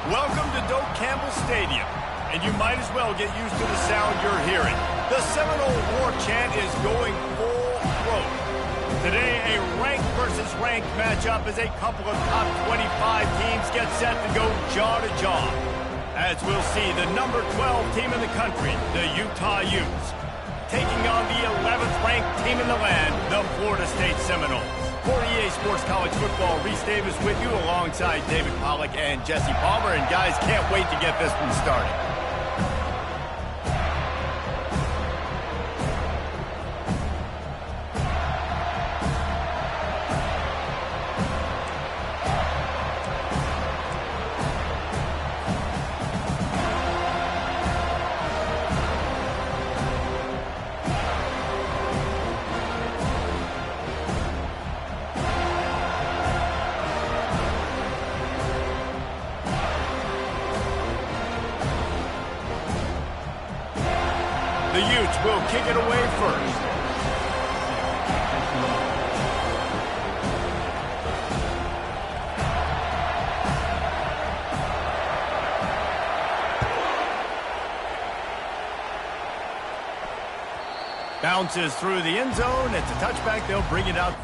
Welcome to Doak Campbell Stadium, and you might as well get used to the sound you're hearing. The Seminole War Chant is going full throat. Today, a ranked versus ranked matchup as a couple of top 25 teams get set to go jaw to jaw. As we'll see, the number 12 team in the country, the Utah Utes, taking on the 11th ranked team in the land, the Florida State Seminoles. For EA Sports College Football, Reese Davis with you alongside David Pollack and Jesse Palmer. And guys, can't wait to get this one started. The Utes will kick it away first. Bounces through the end zone. It's a touchback. They'll bring it out.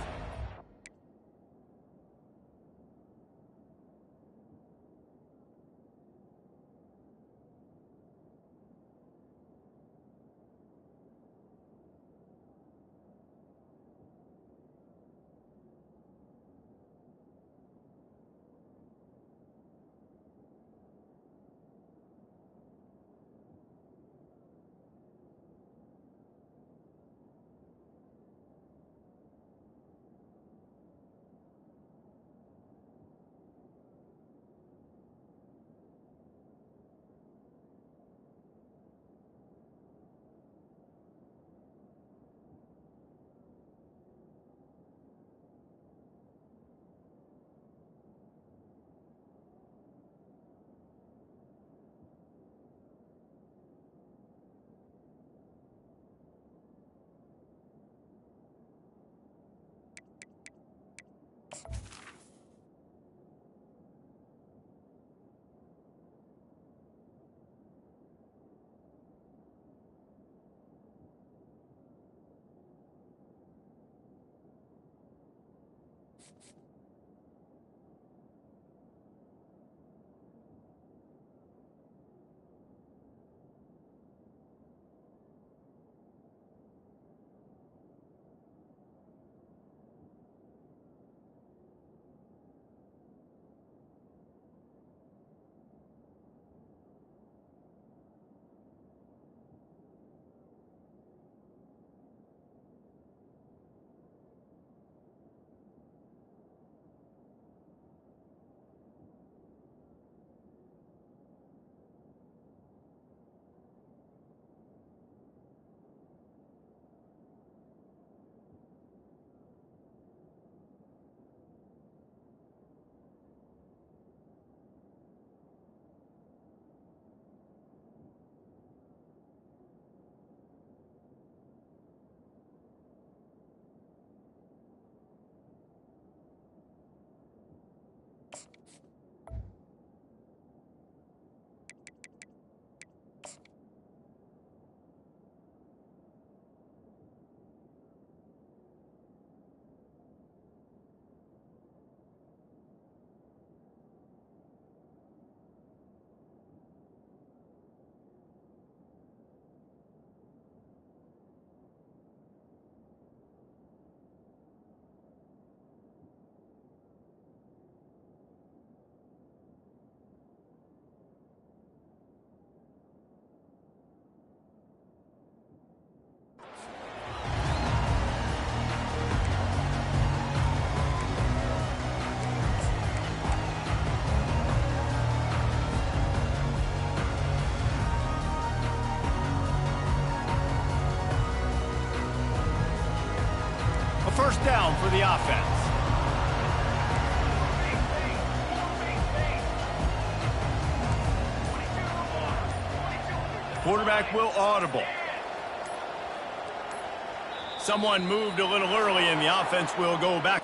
First down for the offense. Quarterback will audible. Someone moved a little early and the offense will go back.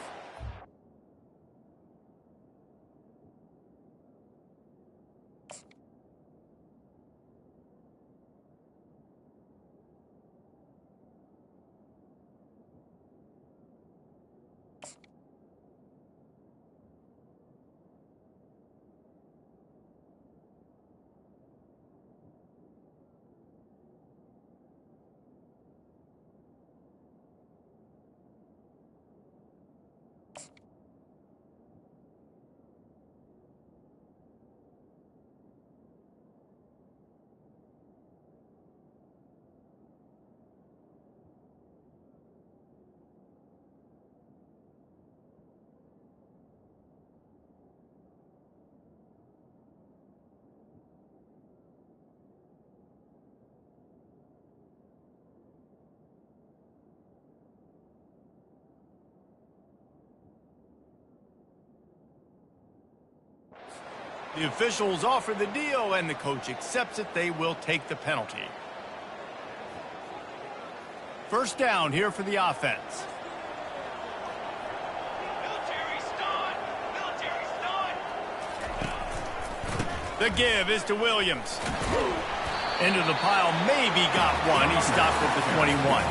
The officials offer the deal, and the coach accepts it. They will take the penalty. First down here for the offense. The give is to Williams. Into the pile, maybe got one. He stopped at the 21.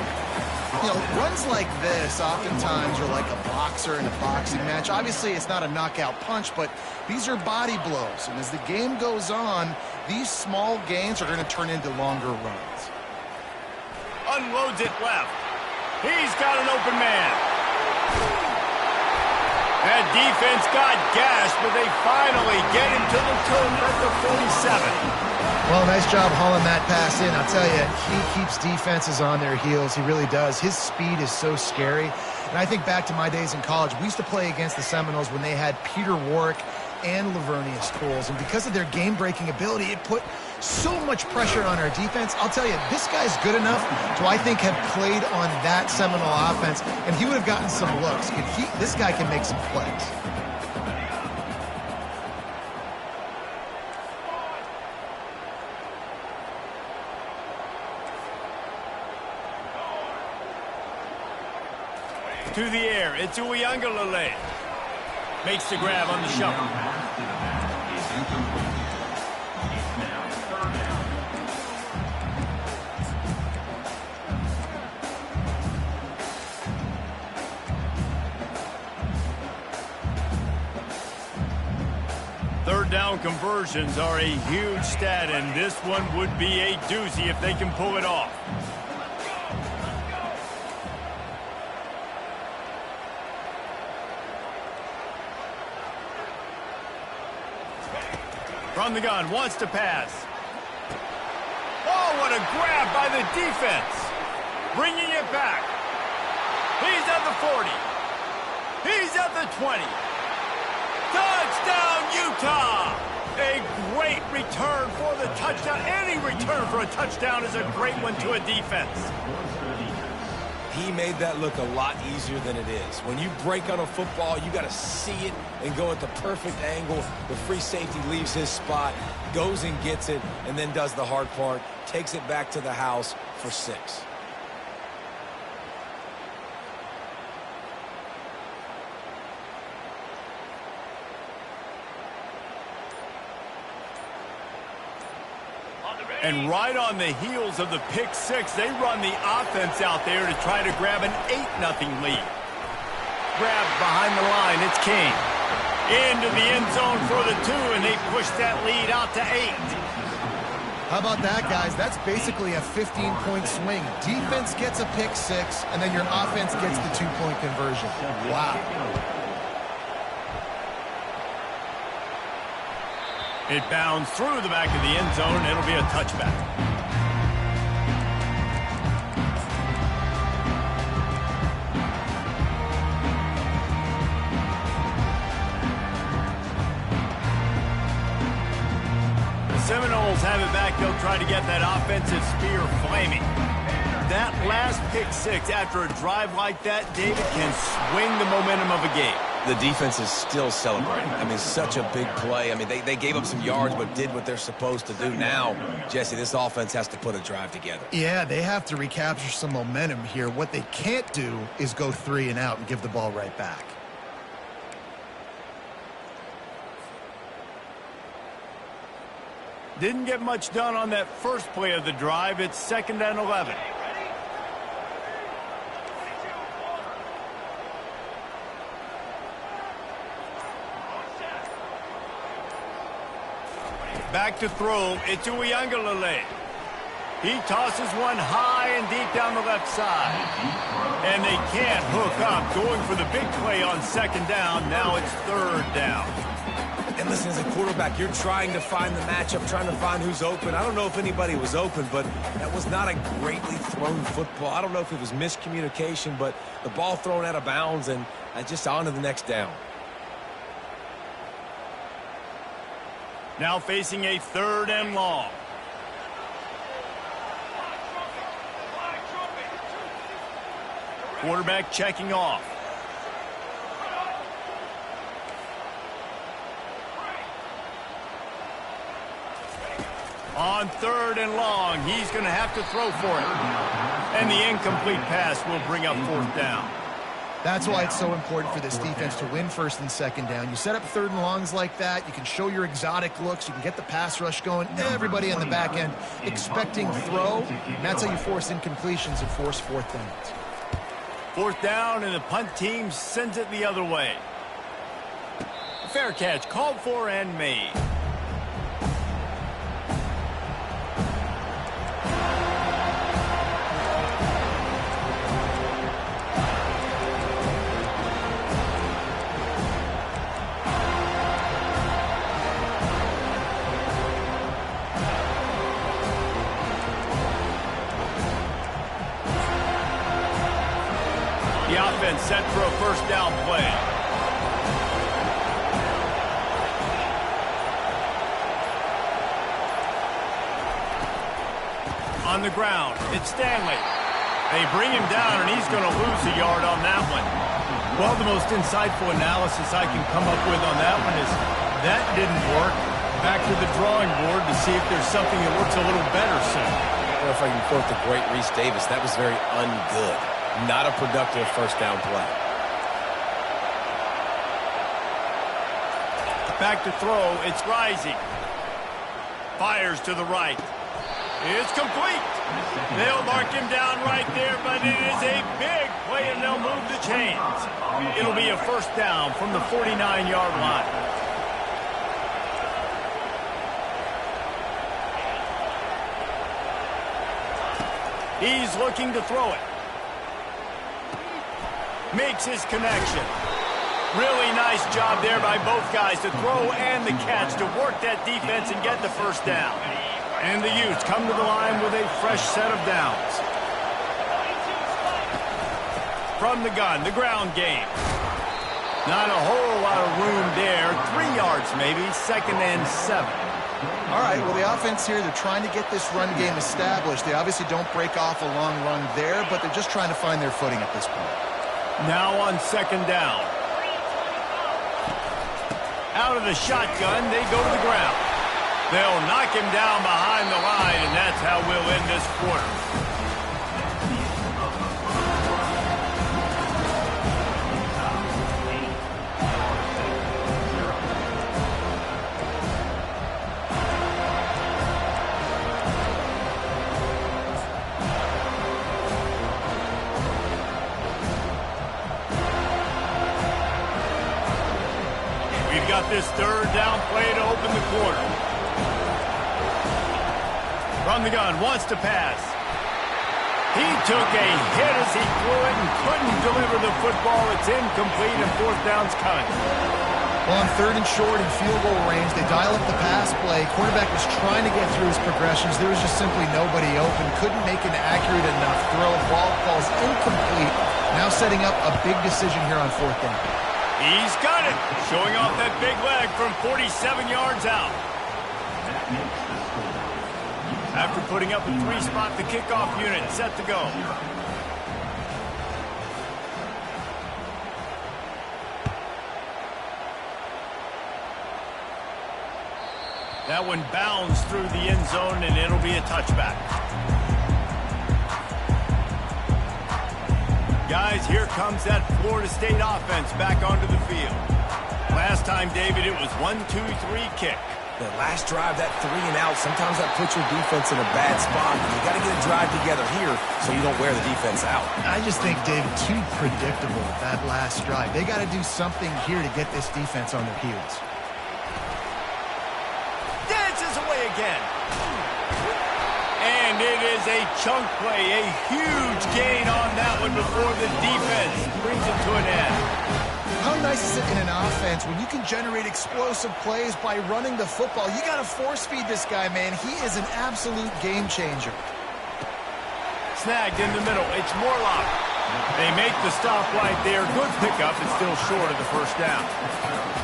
You know, runs like this oftentimes are like a boxer in a boxing match. Obviously, it's not a knockout punch, but these are body blows. And as the game goes on, these small gains are going to turn into longer runs. Unloads it left. He's got an open man. That defense got gashed, but they finally get him to the turf at the 47. Well, nice job hauling that pass in. I'll tell you, he keeps defenses on their heels. He really does. His speed is so scary. And I think back to my days in college. We used to play against the Seminoles when they had Peter Warrick and Lavernius Tools. And because of their game-breaking ability, it put so much pressure on our defense. I'll tell you, this guy's good enough to, I think, have played on that Seminole offense, and he would have gotten some looks. This guy can make some plays. To the air, it's Ncaa. Makes the grab on the shuffle. Third down conversions are a huge stat, and this one would be a doozy if they can pull it off. From the gun, wants to pass. Oh, what a grab by the defense. Bringing it back. He's at the 40. He's at the 20. Touchdown, Utah! A great return for the touchdown. Any return for a touchdown is a great one to a defense. He made that look a lot easier than it is. When you break on a football, you got to see it and go at the perfect angle. The free safety leaves his spot, goes and gets it, and then does the hard part, takes it back to the house for 6. And right on the heels of the pick 6, they run the offense out there to try to grab an 8-0 lead. Grab behind the line, it's King. Into the end zone for the 2, and they push that lead out to 8. How about that, guys? That's basically a 15-point swing. Defense gets a pick 6, and then your offense gets the 2-point conversion. Wow. It bounds through the back of the end zone. It'll be a touchback. The Seminoles have it back. They'll try to get that offensive spear flaming. That last pick 6 after a drive like that, David, can swing the momentum of a game. The defense is still celebrating. I mean, such a big play. I mean, they gave up some yards but did what they're supposed to do. Now, Jesse, this offense has to put a drive together. Yeah, they have to recapture some momentum here. What they can't do is go 3 and out and give the ball right back. Didn't get much done on that first play of the drive. It's 2nd and 11. Back to throw. It's Ncaa. He tosses one high and deep down the left side. And they can't hook up. Going for the big play on 2nd down. Now it's 3rd down. And listen, as a quarterback, you're trying to find the matchup, trying to find who's open. I don't know if anybody was open, but that was not a greatly thrown football. I don't know if it was miscommunication, but the ball thrown out of bounds and just on to the next down. Now facing a 3rd and long. Quarterback checking off. On 3rd and long, he's going to have to throw for it. And the incomplete pass will bring up 4th down. That's why it's so important for this defense to win 1st and 2nd down. You set up 3rd and longs like that, you can show your exotic looks, you can get the pass rush going, everybody on the back end expecting throw, and that's how you force incompletions and force 4th downs. 4th down, and the punt team sends it the other way. Fair catch called for and made. The offense set for a 1st down play. On the ground, it's Stanley. They bring him down, and he's going to lose a yard on that one. Well, the most insightful analysis I can come up with on that one is that didn't work. Back to the drawing board to see if there's something that works a little better soon. I don't know if I can quote the great Reese Davis. That was very ungood. Not a productive 1st down play. Back to throw, it's Rising. Fires to the right. It's complete. They'll mark him down right there, but it is a big play, and they'll move the chains. It'll be a 1st down from the 49-yard line. He's looking to throw it. Makes his connection. Really nice job there by both guys to throw and the catch to work that defense and get the 1st down. And the Utes come to the line with a fresh set of downs. From the gun, the ground game. Not a whole lot of room there. 3 yards maybe, 2nd and 7. All right, well, the offense here, they're trying to get this run game established. They obviously don't break off a long run there, but they're just trying to find their footing at this point. Now on 2nd down. Out of the shotgun, they go to the ground. They'll knock him down behind the line, and that's how we'll end this quarter. We've got this 3rd down play to open the quarter. From the gun, wants to pass. He took a hit as he threw it and couldn't deliver the football. It's incomplete, and 4th down's coming. Well, on 3rd and short and field goal range, they dial up the pass play. Quarterback was trying to get through his progressions. There was just simply nobody open. Couldn't make an accurate enough throw. Ball falls incomplete. Now setting up a big decision here on 4th down. He's got it. Showing off that big leg from 47 yards out. After putting up a 3-spot, the kickoff unit set to go. That one bounds through the end zone, and it'll be a touchback. Guys, here comes that Florida State offense back onto the field. Last time, David, it was 1-2-3 kick. The last drive, that 3 and out, sometimes that puts your defense in a bad spot. You got to get a drive together here so you don't wear the defense out. I just think, David, too predictable, that last drive. They got to do something here to get this defense on their heels. Dances away again. And it is a chunk play, a huge gain on that one before the defense brings it to an end. How nice is it in an offense when you can generate explosive plays by running the football? You got to force feed this guy, man. He is an absolute game changer. Snagged in the middle. It's Morlock. They make the stop right there. Good pickup. It's still short of the 1st down.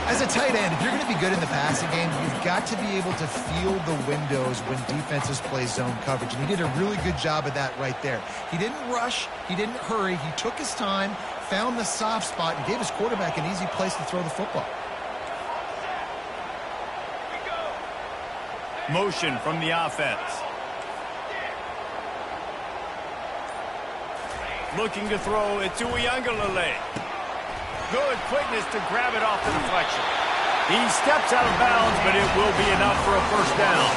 As a tight end, if you're going to be good in the passing game, you've got to be able to feel the windows when defenses play zone coverage. And he did a really good job of that right there. He didn't rush. He didn't hurry. He took his time, found the soft spot, and gave his quarterback an easy place to throw the football. Motion from the offense. Looking to throw it to Ncaa. Good quickness to grab it off the deflection. He steps out of bounds, but it will be enough for a first down.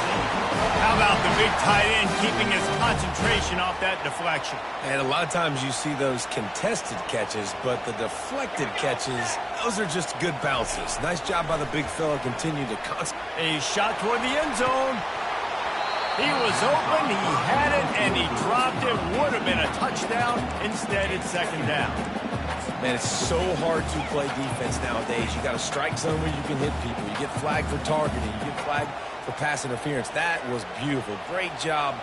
How about the big tight end keeping his concentration off that deflection? And a lot of times you see those contested catches, but the deflected catches, those are just good bounces. Nice job by the big fella. Continue to concentrate. A shot toward the end zone. He was open, he had it, and he dropped it. Would have been a touchdown. Instead, it's second down. Man, it's so hard to play defense nowadays. You got a strike zone where you can hit people. You get flagged for targeting. You get flagged for pass interference. That was beautiful. Great job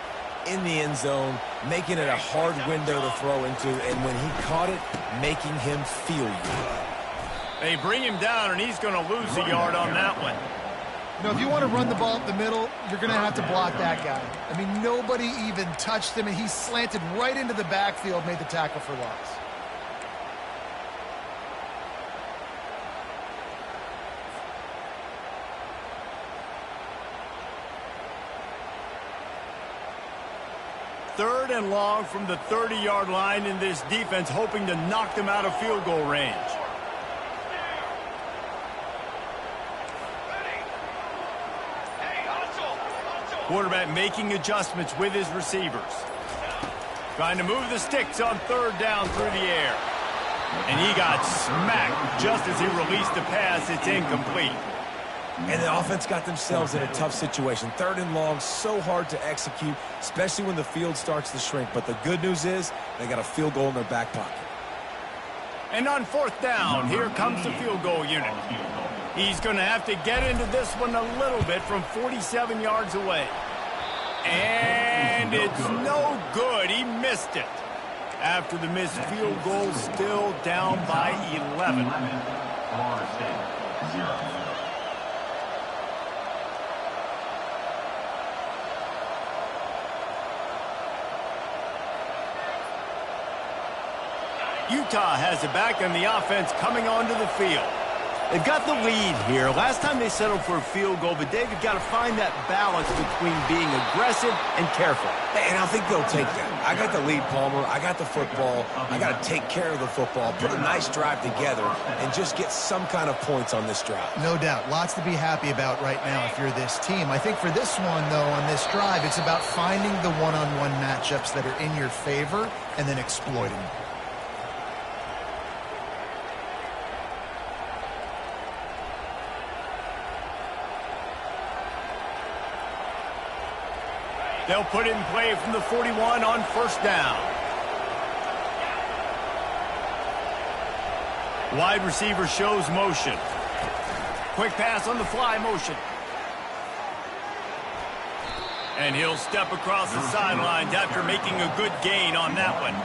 in the end zone, making it a hard window to throw into, and when he caught it, making him feel you. They bring him down, and he's going to lose a yard on that one. You know, if you want to run the ball up the middle, you're going to have to block that guy. I mean, nobody even touched him, and he slanted right into the backfield, made the tackle for loss. Third and long from the 30-yard line in this defense, hoping to knock them out of field goal range. Quarterback making adjustments with his receivers. Trying to move the sticks on third down through the air. And he got smacked just as he released the pass. It's incomplete. And the offense got themselves in a tough situation. Third and long, so hard to execute, especially when the field starts to shrink. But the good news is they got a field goal in their back pocket. And on fourth down, here comes the field goal unit. He's going to have to get into this one a little bit from 47 yards away. And it's no good. He missed it. After the missed field goal, still down by 11. Utah has it back, and the offense coming onto the field. They've got the lead here. Last time they settled for a field goal, but David got to find that balance between being aggressive and careful. And I think they'll take that. I got the lead, Palmer. I got the football. I got to take care of the football, put a nice drive together, and just get some kind of points on this drive. No doubt. Lots to be happy about right now if you're this team. I think for this one, though, on this drive, it's about finding the one-on-one matchups that are in your favor and then exploiting them. They'll put it in play from the 41 on first down. Wide receiver shows motion. Quick pass on the fly motion. And he'll step across the sidelines after making a good gain on that one.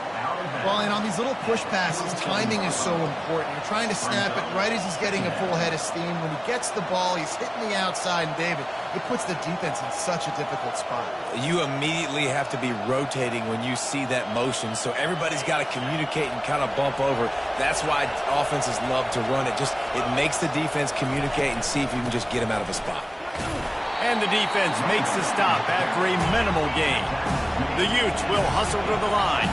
Well, and on these little push passes, timing is so important. You're trying to snap it right as he's getting a full head of steam. When he gets the ball, he's hitting the outside, and David, it puts the defense in such a difficult spot. You immediately have to be rotating when you see that motion, so everybody's got to communicate and kind of bump over. That's why offenses love to run it. It makes the defense communicate and see if you can just get him out of a spot. And the defense makes the stop after a minimal gain. The Utes will hustle to the line.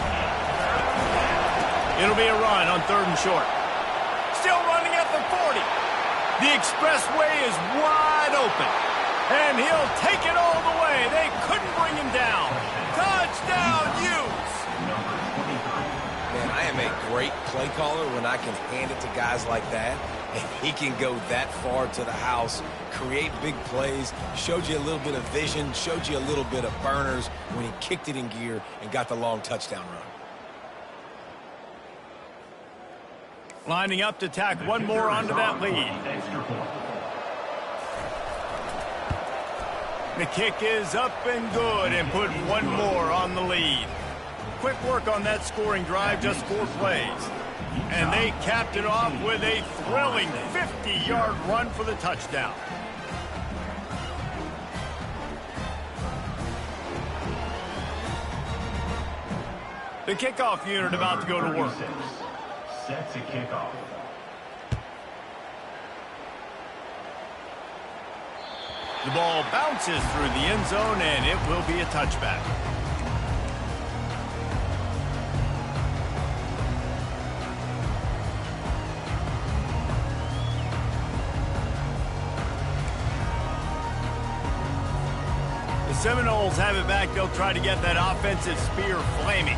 It'll be a run on third and short. Still running at the 40. The expressway is wide open. And he'll take it all the way. They couldn't bring him down. Touchdown, Utes! Man, I am a great play caller when I can hand it to guys like that. And he can go that far to the house, create big plays, showed you a little bit of vision, showed you a little bit of burners when he kicked it in gear and got the long touchdown run. Lining up to tack one more onto that lead. The kick is up and good and put one more on the lead. Quick work on that scoring drive, just 4 plays. And they capped it off with a thrilling 50-yard run for the touchdown. The kickoff unit about to go to work. Set to kick off. The ball bounces through the end zone, and it will be a touchback. The Seminoles have it back. They'll try to get that offensive spear flaming.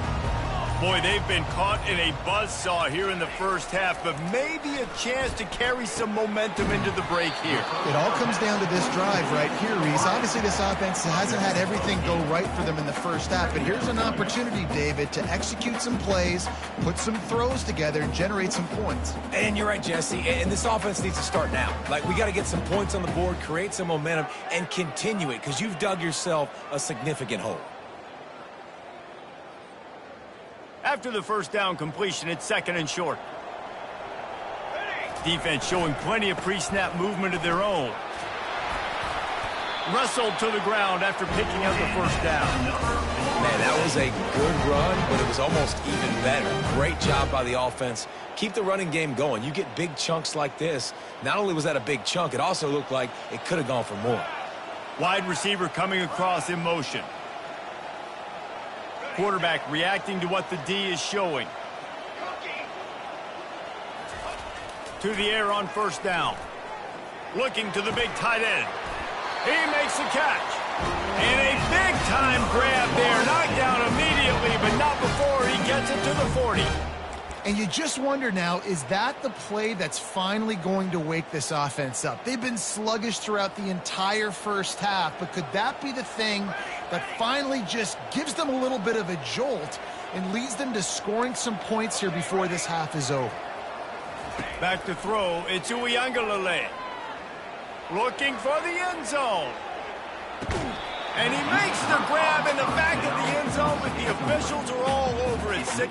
Boy, they've been caught in a buzzsaw here in the first half, but maybe a chance to carry some momentum into the break here. It all comes down to this drive right here, Reese. Obviously, this offense hasn't had everything go right for them in the first half, but here's an opportunity, David, to execute some plays, put some throws together, and generate some points. And you're right, Jesse, and this offense needs to start now. Like, we got to get some points on the board, create some momentum, and continue it, because you've dug yourself a significant hole. After the first down completion, it's 2nd and short. Defense showing plenty of pre-snap movement of their own. Wrestled to the ground after picking up the first down. Man, that was a good run, but it was almost even better. Great job by the offense. Keep the running game going. You get big chunks like this. Not only was that a big chunk, it also looked like it could have gone for more. Wide receiver coming across in motion. Quarterback reacting to what the D is showing. To the air on first down. Looking to the big tight end. He makes the catch. And a big-time grab there. Knocked down immediately, but not before he gets it to the 40. And you just wonder now, is that the play that's finally going to wake this offense up? They've been sluggish throughout the entire first half, but could that be the thing that finally just gives them a little bit of a jolt and leads them to scoring some points here before this half is over? Back to throw, it's Ncaa. Looking for the end zone. And he makes the grab in the back of the end zone, but the officials are all over it.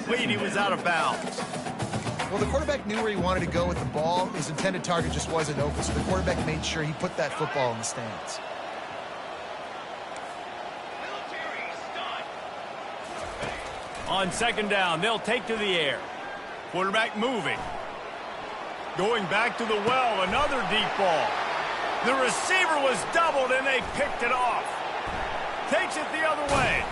Lead, he was out of bounds. Well, the quarterback knew where he wanted to go with the ball. His intended target just wasn't open, so the quarterback made sure he put that football in the stands. On 2nd down, they'll take to the air. Quarterback moving. Going back to the well, another deep ball. The receiver was doubled, and they picked it off. Takes it the other way.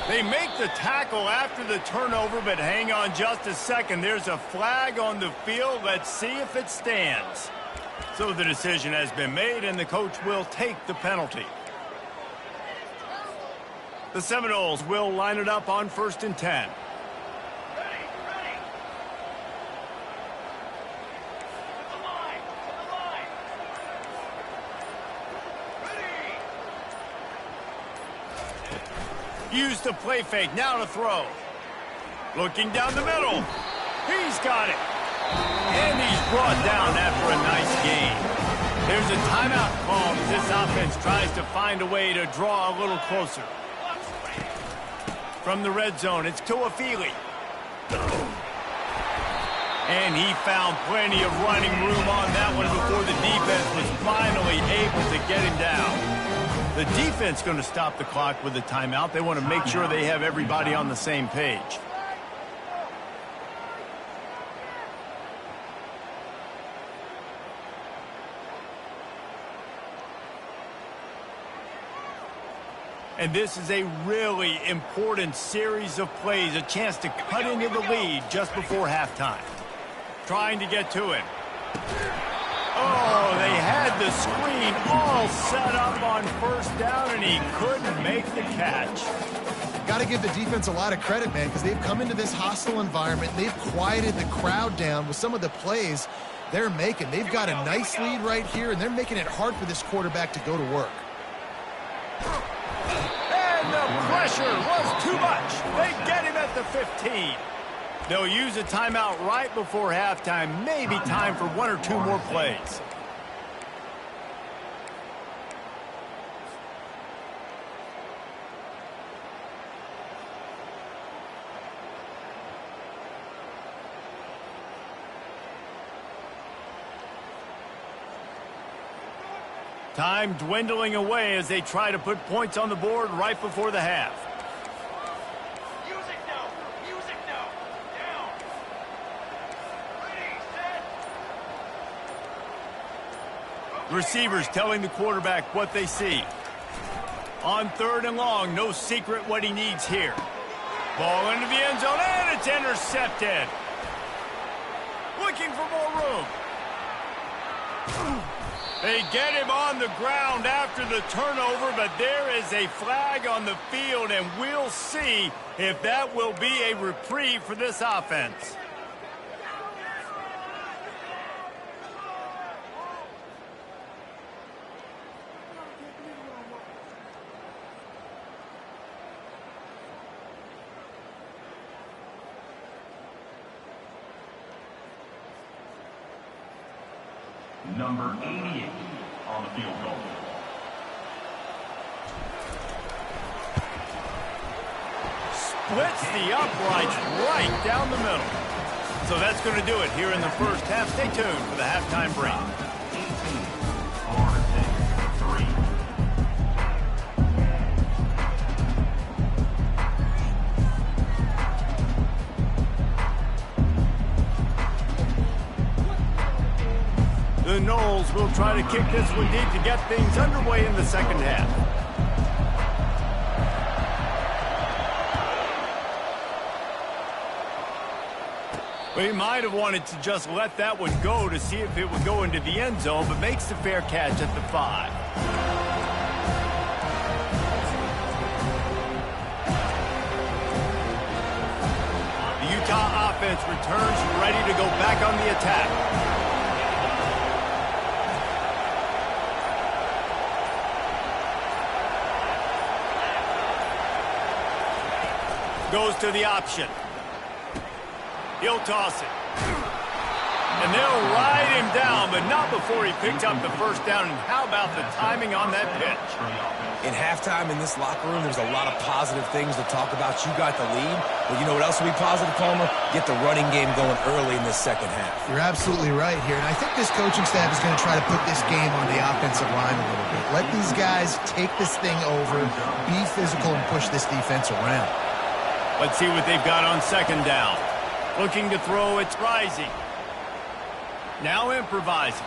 They make the tackle after the turnover, but hang on just a second. There's a flag on the field. Let's see if it stands. So the decision has been made, and the coach will take the penalty. The Seminoles will line it up on 1st and 10. Use the play fake, now to throw. Looking down the middle. He's got it. And he's brought down after a nice gain. There's a timeout called as this offense tries to find a way to draw a little closer. From the red zone, it's Tuafili. And he found plenty of running room on that one before the defense was finally able to get him down. The defense going to stop the clock with a timeout. They want to make sure they have everybody on the same page. And this is a really important series of plays, a chance to cut into the lead just before halftime. Trying to get to him. Oh, they had the screen all set up on 1st down, and he couldn't make the catch. Got to give the defense a lot of credit, man, because they've come into this hostile environment. They've quieted the crowd down with some of the plays they're making. They've got a nice lead right here, and they're making it hard for this quarterback to go to work. And the pressure was too much. They get him at the 15. They'll use a timeout right before halftime. Maybe time for one or two more plays. Time dwindling away as they try to put points on the board right before the half. Music now! Music now! Down! Ready, set! Receivers telling the quarterback what they see. On 3rd and long, no secret what he needs here. Ball into the end zone, and it's intercepted. Looking for more room. They get him on the ground after the turnover, but there is a flag on the field, and we'll see if that will be a reprieve for this offense. Number 88 on the field goal. Splits the uprights right down the middle. So that's going to do it here in the first half. Stay tuned for the halftime break. 18, 4, 6, 3. The Noles will try to kick this one deep to get things underway in the second half. We might have wanted to just let that one go to see if it would go into the end zone, but makes the fair catch at the 5. The Utah offense returns ready to go back on the attack. Goes to the option. He'll toss it. And they'll ride him down, but not before he picked up the first down. And how about the timing on that pitch? In halftime in this locker room, there's a lot of positive things to talk about. You got the lead. But you know what else will be positive, Palmer? Get the running game going early in this second half. You're absolutely right here. And I think this coaching staff is going to try to put this game on the offensive line a little bit. Let these guys take this thing over, be physical, and push this defense around. Let's see what they've got on second down. Looking to throw, it's rising. Now improvising.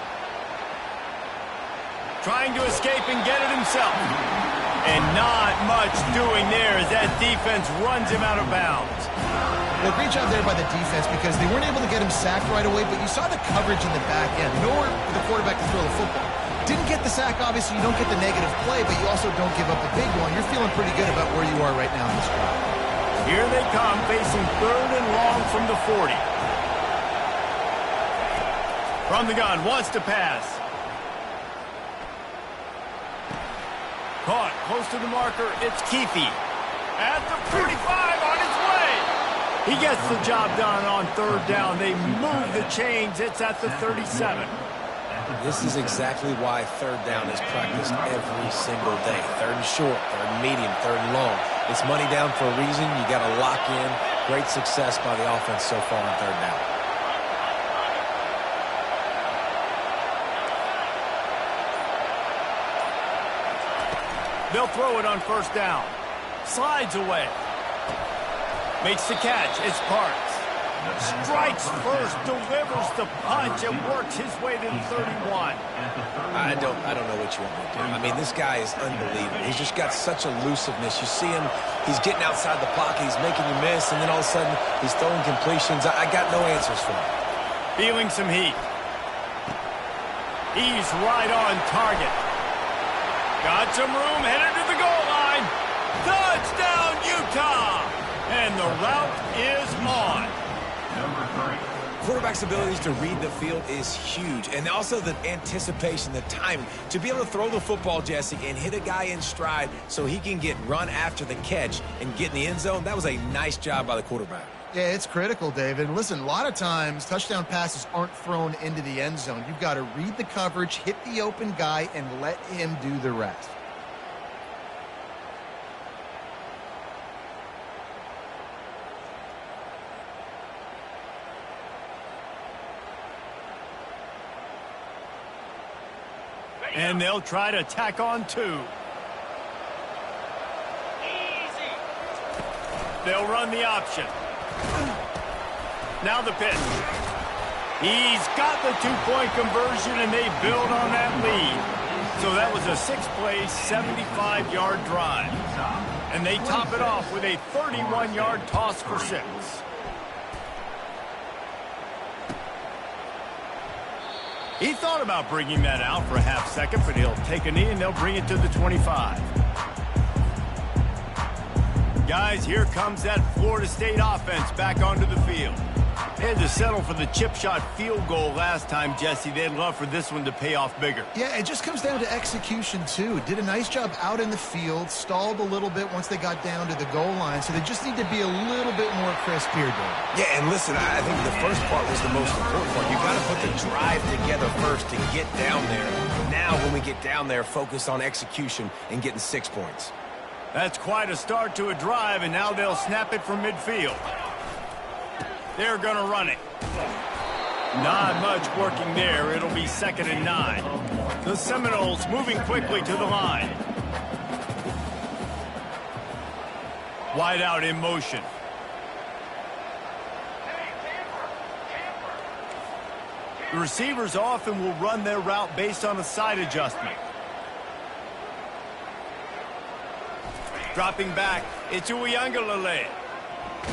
Trying to escape and get it himself. And not much doing there as that defense runs him out of bounds. Well, great job there by the defense because they weren't able to get him sacked right away, but you saw the coverage in the back end. Nowhere for the quarterback to throw the football. Didn't get the sack, obviously. You don't get the negative play, but you also don't give up a big one. You're feeling pretty good about where you are right now in this drive. Here they come, facing 3rd and long from the 40. From the gun, wants to pass. Caught, close to the marker, it's Keefe. At the 45, on his way. He gets the job done on 3rd down. They move the chains, it's at the 37. This is exactly why 3rd down is practiced every single day. 3rd and short, 3rd and medium, 3rd and long. It's money down for a reason. You got to lock in. Great success by the offense so far on 3rd down. They'll throw it on 1st down. Slides away. Makes the catch. It's Parks. Strikes first, delivers the punch, and works his way to the 31. I don't know what you want me to do. I mean, this guy is unbelievable. He's just got such elusiveness. You see him, he's getting outside the pocket, he's making you miss, and then all of a sudden, he's throwing completions. I got no answers for him. Feeling some heat. He's right on target. Got some room, headed to the goal line. Touchdown, Utah! And the route is on. Quarterback's abilities to read the field is huge, and also the anticipation, the timing. To be able to throw the football, Jesse, and hit a guy in stride so he can get run after the catch and get in the end zone, that was a nice job by the quarterback. Yeah, it's critical, David. Listen, a lot of times touchdown passes aren't thrown into the end zone. You've got to read the coverage, hit the open guy, and let him do the rest. And they'll try to tack on 2. Easy. They'll run the option. Now the pitch. He's got the 2-point conversion, and they build on that lead. So that was a 6-play, 75-yard drive. And they top it off with a 31-yard toss for 6. He thought about bringing that out for a half second, but he'll take a knee and they'll bring it to the 25. Guys, here comes that Florida State offense back onto the field. They had to settle for the chip shot field goal last time, Jesse. They'd love for this one to pay off bigger. Yeah, it just comes down to execution, too. Did a nice job out in the field, stalled a little bit once they got down to the goal line, so they just need to be a little bit more crisp here, Dave. Yeah, and listen, I think the first part was the most important part. You got to put the drive together first to get down there. Now, when we get down there, focus on execution and getting 6 points. That's quite a start to a drive, and now they'll snap it from midfield. They're going to run it. Not much working there. It'll be 2nd and 9. The Seminoles moving quickly to the line. Wide out in motion. The receivers often will run their route based on a side adjustment. Dropping back, it's Ncaa.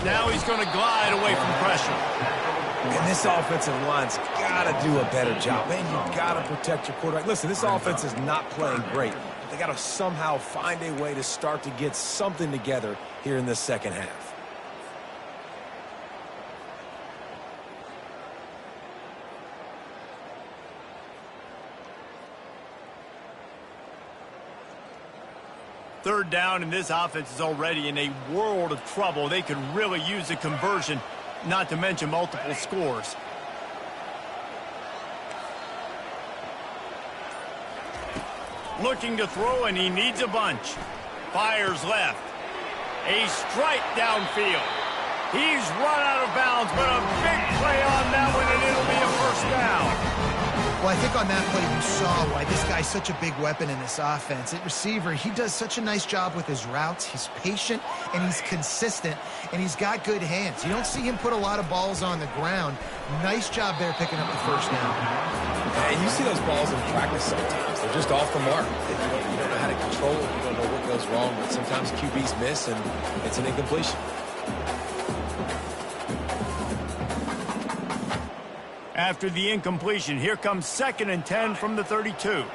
Now he's going to glide away from pressure. And this offensive line's got to do a better job. Man, you got to protect your quarterback. Listen, this offense is not playing great. They got to somehow find a way to start to get something together here in the second half. Third down, and this offense is already in a world of trouble. They could really use a conversion, not to mention multiple scores. Looking to throw, and he needs a bunch. Fires left. A strike downfield. He's run out of bounds, but a big play on that one, and it'll be a first down. Well, I think on that play you saw why this guy's such a big weapon in this offense. At receiver, he does such a nice job with his routes. He's patient, and he's consistent, and he's got good hands. You don't see him put a lot of balls on the ground. Nice job there picking up the first down. And you see those balls in practice sometimes. They're just off the mark. You don't know how to control it. You don't know what goes wrong, but sometimes QBs miss, and it's an incompletion. After the incompletion, here comes 2nd and 10 from the 32.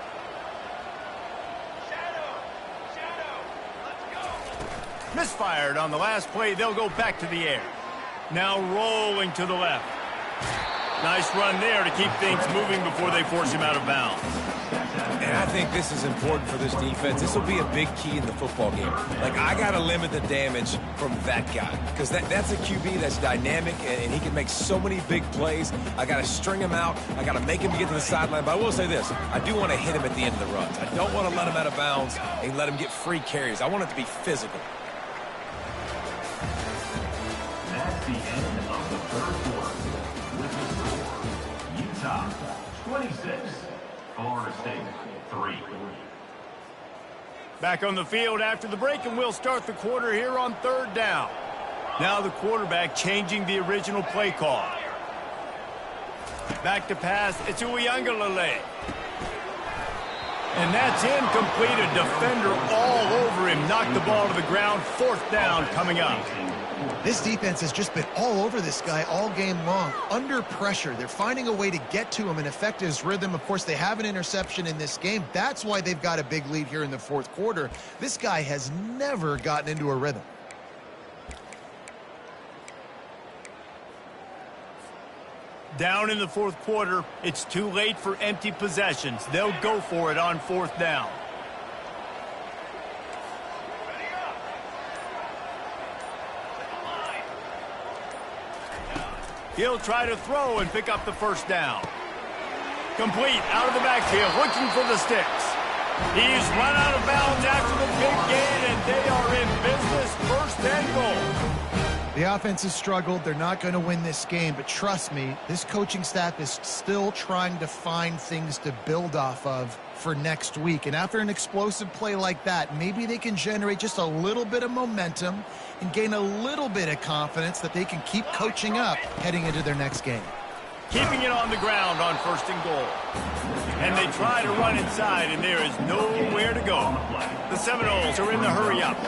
Misfired on the last play. They'll go back to the air. Now rolling to the left. Nice run there to keep things moving before they force him out of bounds. And I think this is important for this defense. This will be a big key in the football game. Like, I got to limit the damage from that guy because that's a QB that's dynamic, and he can make so many big plays. I got to string him out. I got to make him get to the sideline. But I will say this. I do want to hit him at the end of the runs. I don't want to let him out of bounds and let him get free carries. I want it to be physical. That's the end of the third quarter. With the score, Utah 26, Florida State 3. Back on the field after the break, and we'll start the quarter here on 3rd down. Now the quarterback changing the original play call. Back to pass, it's Ncaa. And that's incomplete. A defender all over him. Knocked the ball to the ground. 4th down coming up. This defense has just been all over this guy all game long. Under pressure, they're finding a way to get to him and affect his rhythm. Of course, they have an interception in this game. That's why they've got a big lead here in the 4th quarter. This guy has never gotten into a rhythm. Down in the 4th quarter, it's too late for empty possessions. They'll go for it on 4th down. He'll try to throw and pick up the first down. Complete out of the backfield, looking for the sticks. He's run out of bounds after the big gain, and they are in business, first and goal. The offense has struggled. They're not going to win this game, but trust me, this coaching staff is still trying to find things to build off of for next week. And after an explosive play like that, maybe they can generate just a little bit of momentum and gain a little bit of confidence that they can keep coaching up heading into their next game. Keeping it on the ground on first and goal. And they try to run inside, and there is nowhere to go. The Seminoles are in the hurry up.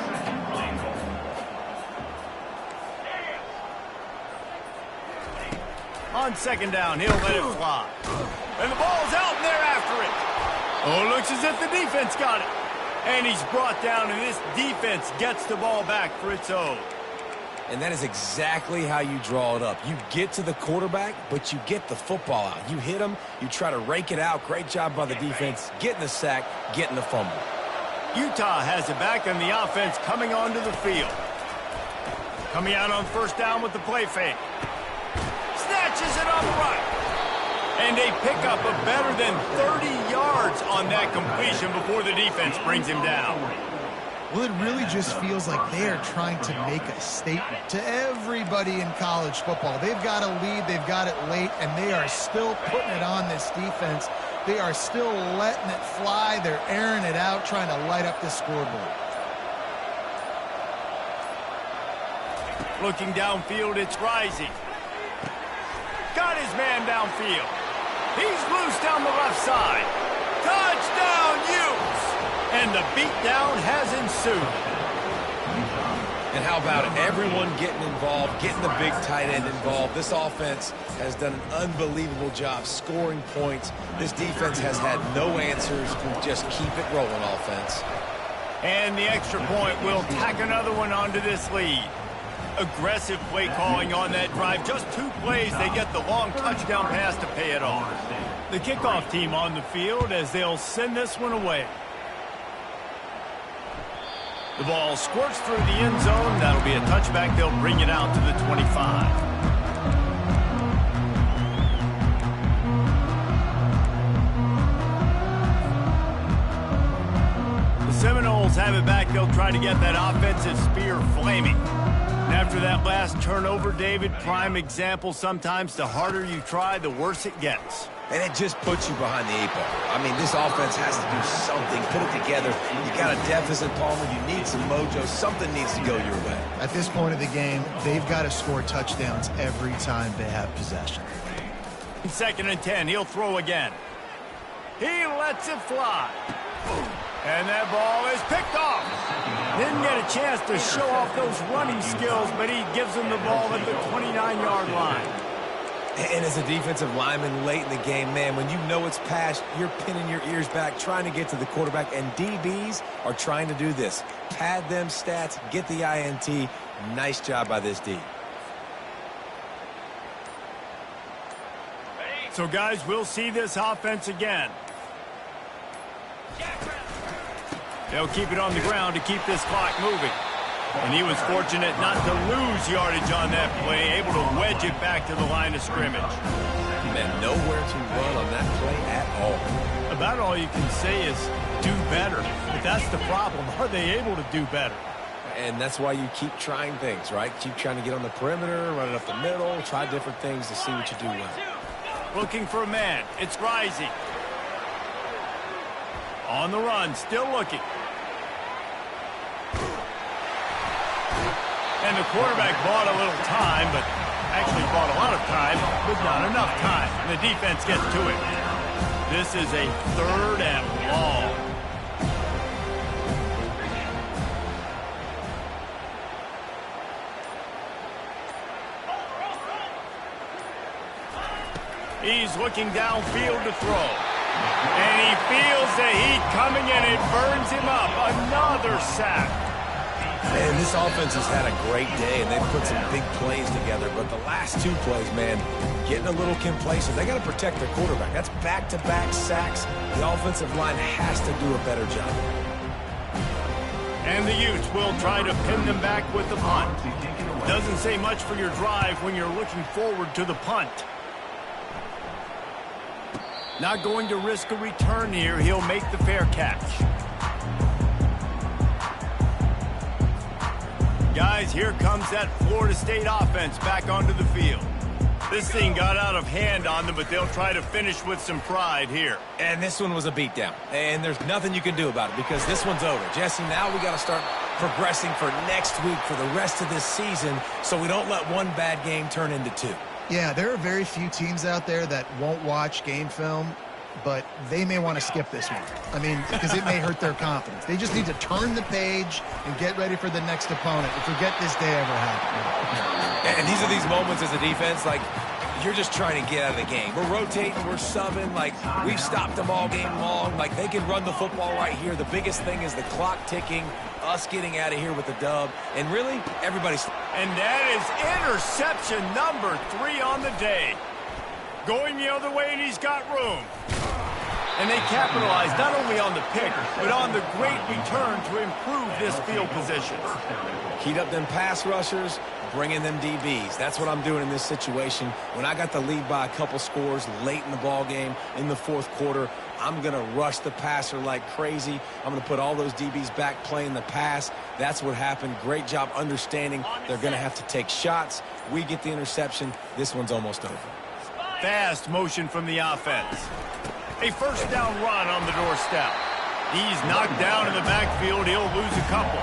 On second down, he'll let it fly. And the ball's out, and they're after it. Oh, looks as if the defense got it. And he's brought down, and this defense gets the ball back for its own. And that is exactly how you draw it up. You get to the quarterback, but you get the football out. You hit him, you try to rake it out. Great job by the defense, getting the sack, getting the fumble. Utah has it back, and the offense coming onto the field. Coming out on first down with the play fake. Snatches it on the right. And they pick up a better than 30 yards on that completion before the defense brings him down. Well, it really just feels like they are trying to make a statement to everybody in college football. They've got a lead, they've got it late, and they are still putting it on this defense. They are still letting it fly. They're airing it out, trying to light up the scoreboard. Looking downfield, it's Rising. Got his man downfield. He's loose down the left side. Touchdown, Utes! And the beatdown has ensued. And how about it? Everyone getting involved, getting the big tight end involved. This offense has done an unbelievable job scoring points. This defense has had no answers. Just keep it rolling, offense. And the extra point will tack another one onto this lead. Aggressive play calling on that drive. Just 2 plays, they get the long touchdown pass to pay it off. The kickoff team on the field as they'll send this one away. The ball squirts through the end zone. That'll be a touchback. They'll bring it out to the 25. The Seminoles have it back. They'll try to get that offensive spear flaming. And after that last turnover, David, prime example, sometimes the harder you try, the worse it gets. And it just puts you behind the 8 ball. I mean, this offense has to do something, put it together. You got a deficit, Palmer. You need some mojo. Something needs to go your way. At this point of the game, they've got to score touchdowns every time they have possession. 2nd and 10, he'll throw again. He lets it fly. And that ball is picked off. Didn't get a chance to show off those running skills, but he gives them the ball at the 29-yard line. And as a defensive lineman late in the game, man, when you know it's past, you're pinning your ears back, trying to get to the quarterback, and DBs are trying to do this. Pad them stats, get the INT. Nice job by this D. So, guys, we'll see this offense again. They'll keep it on the ground to keep this clock moving. And he was fortunate not to lose yardage on that play, able to wedge it back to the line of scrimmage. Man, nowhere to run on that play at all. About all you can say is do better. But that's the problem. Are they able to do better? And that's why you keep trying things, right? Keep trying to get on the perimeter, run it up the middle, try different things to see what you do well. Looking for a man. It's Rising. On the run, still looking. And the quarterback bought a little time, but actually bought a lot of time, but not enough time. And the defense gets to it. This is a 3rd and long. He's looking downfield to throw. And he feels the heat coming, and it burns him up. Another sack. Man, this offense has had a great day, and they've put some big plays together. But the last 2 plays, man, getting a little complacent. They got to protect their quarterback. That's back-to-back sacks. The offensive line has to do a better job. And the Utes will try to pin them back with the punt. Doesn't say much for your drive when you're looking forward to the punt. Not going to risk a return here. He'll make the fair catch. Guys, here comes that Florida State offense back onto the field. This thing got out of hand on them, but they'll try to finish with some pride here. And this one was a beatdown. And there's nothing you can do about it because this one's over. Jesse, now we got to start progressing for next week for the rest of this season so we don't let one bad game turn into two. Yeah, there are very few teams out there that won't watch game film, but they may want to skip this one. I mean, because it may hurt their confidence. They just need to turn the page and get ready for the next opponent and forget this day ever happened. And these are these moments as a defense, like, you're just trying to get out of the game. We're rotating, we're subbing, like, we've stopped them all game long. Like, they can run the football right here. The biggest thing is the clock ticking, us getting out of here with the dub, and really, everybody's... And that is interception number 3 on the day. Going the other way, and he's got room. And they capitalize not only on the pick, but on the great return to improve this field position. Heat up them pass rushers, bring in them DBs. That's what I'm doing in this situation. When I got the lead by a couple scores late in the ball game, in the fourth quarter, I'm going to rush the passer like crazy. I'm going to put all those DBs back playing the pass. That's what happened. Great job understanding they're going to have to take shots. We get the interception. This one's almost over. Fast motion from the offense. A first down run on the doorstep. He's knocked down in the backfield. He'll lose a couple.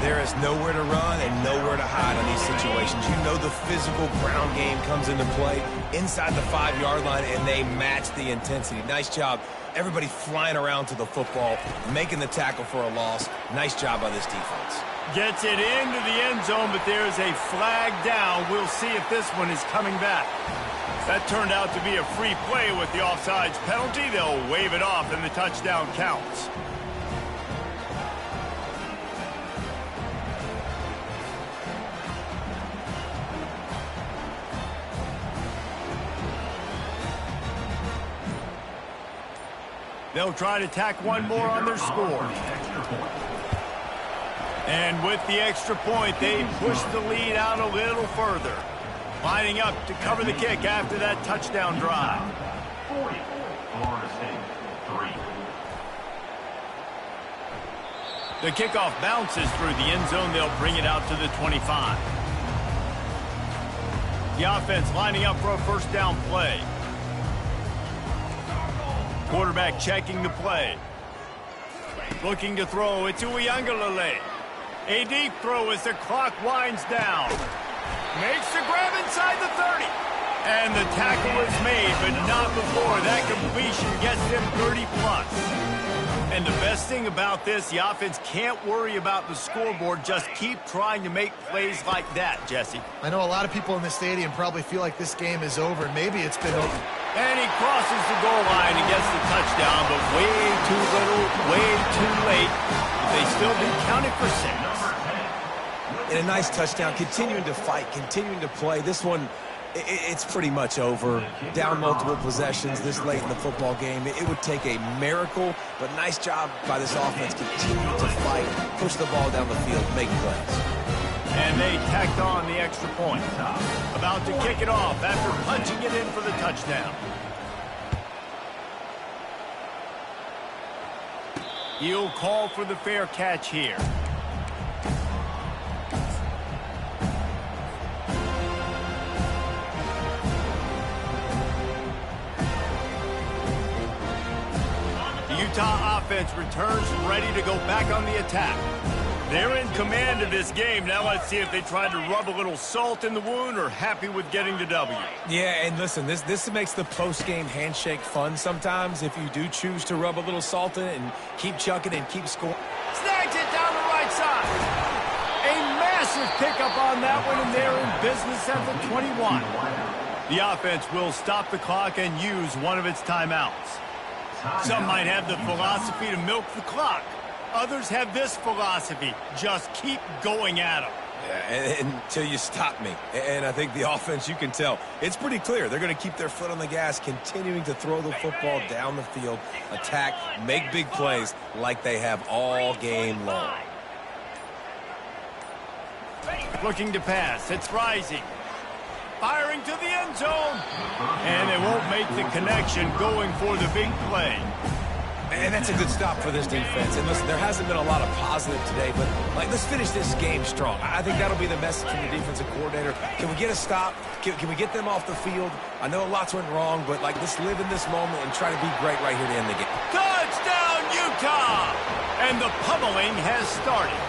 There is nowhere to run and nowhere to hide on these situations. You know the physical ground game comes into play inside the 5-yard line, and they match the intensity. Nice job. Everybody flying around to the football, making the tackle for a loss. Nice job by this defense. Gets it into the end zone, but there's a flag down. We'll see if this one is coming back. That turned out to be a free play with the offsides penalty. They'll wave it off, and the touchdown counts. They'll try to tack one more on their score. And with the extra point, they push the lead out a little further. Lining up to cover the kick after that touchdown drive. 40, Florida State, 3. The kickoff bounces through the end zone. They'll bring it out to the 25. The offense lining up for a first down play. Quarterback checking the play. Looking to throw. It's Uiagalelei. A deep throw as the clock winds down. Makes the grab inside the 30. And the tackle is made, but not before that completion gets them 30+. And the best thing about this, the offense can't worry about the scoreboard. Just keep trying to make plays like that, Jesse. I know a lot of people in the stadium probably feel like this game is over. Maybe it's been over. And he crosses the goal line and gets the touchdown, but way too little, way too late. They still be counted for 6. And a nice touchdown, continuing to fight, continuing to play. This one, it's pretty much over. Down multiple possessions this late in the football game. It would take a miracle, but nice job by this offense. Continue to fight, push the ball down the field, make plays. And they tacked on the extra point. About to kick it off after punching it in for the touchdown. He'll call for the fair catch here. The Utah offense returns ready to go back on the attack. They're in command of this game. Now let's see if they try to rub a little salt in the wound or happy with getting the W. Yeah, and listen, this makes the post-game handshake fun sometimes if you do choose to rub a little salt in it and keep chucking and keep scoring. Snags it down the right side. A massive pickup on that one, and they're in business at the 21. The offense will stop the clock and use one of its timeouts. Some might have the philosophy to milk the clock. Others have this philosophy, just keep going at them. Yeah, until you stop me. And I think the offense, you can tell, it's pretty clear. They're going to keep their foot on the gas, continuing to throw the football down the field, attack, make big plays like they have all game long. Looking to pass. It's rising. Firing to the end zone. And they won't make the connection going for the big play. And that's a good stop for this defense. And listen, there hasn't been a lot of positive today, but let's finish this game strong. I think that'll be the message from the defensive coordinator. Can we get a stop? Can we get them off the field? I know lots went wrong, but let's live in this moment and try to be great right here to end the game. Touchdown, Utah! And the pummeling has started.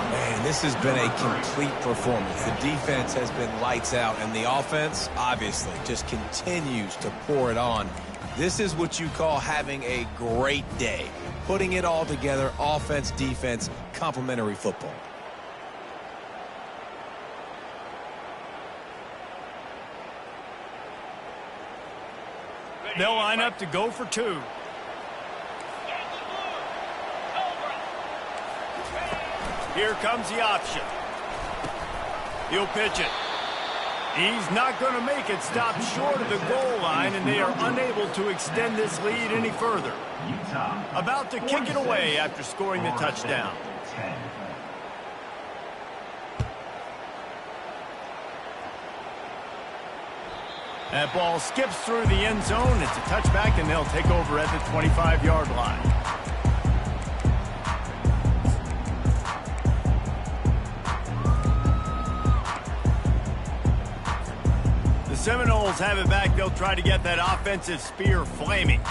Man, this has been a complete performance. The defense has been lights out, and the offense, obviously, just continues to pour it on. This is what you call having a great day. Putting it all together, offense, defense, complementary football. They'll line up to go for two. Here comes the option. He'll pitch it. He's not going to make it. Stop short of the goal line, and they are unable to extend this lead any further. About to kick it away after scoring the touchdown. That ball skips through the end zone. It's a touchback, and they'll take over at the 25-yard line. Seminoles have it back. They'll try to get that offensive spear flaming.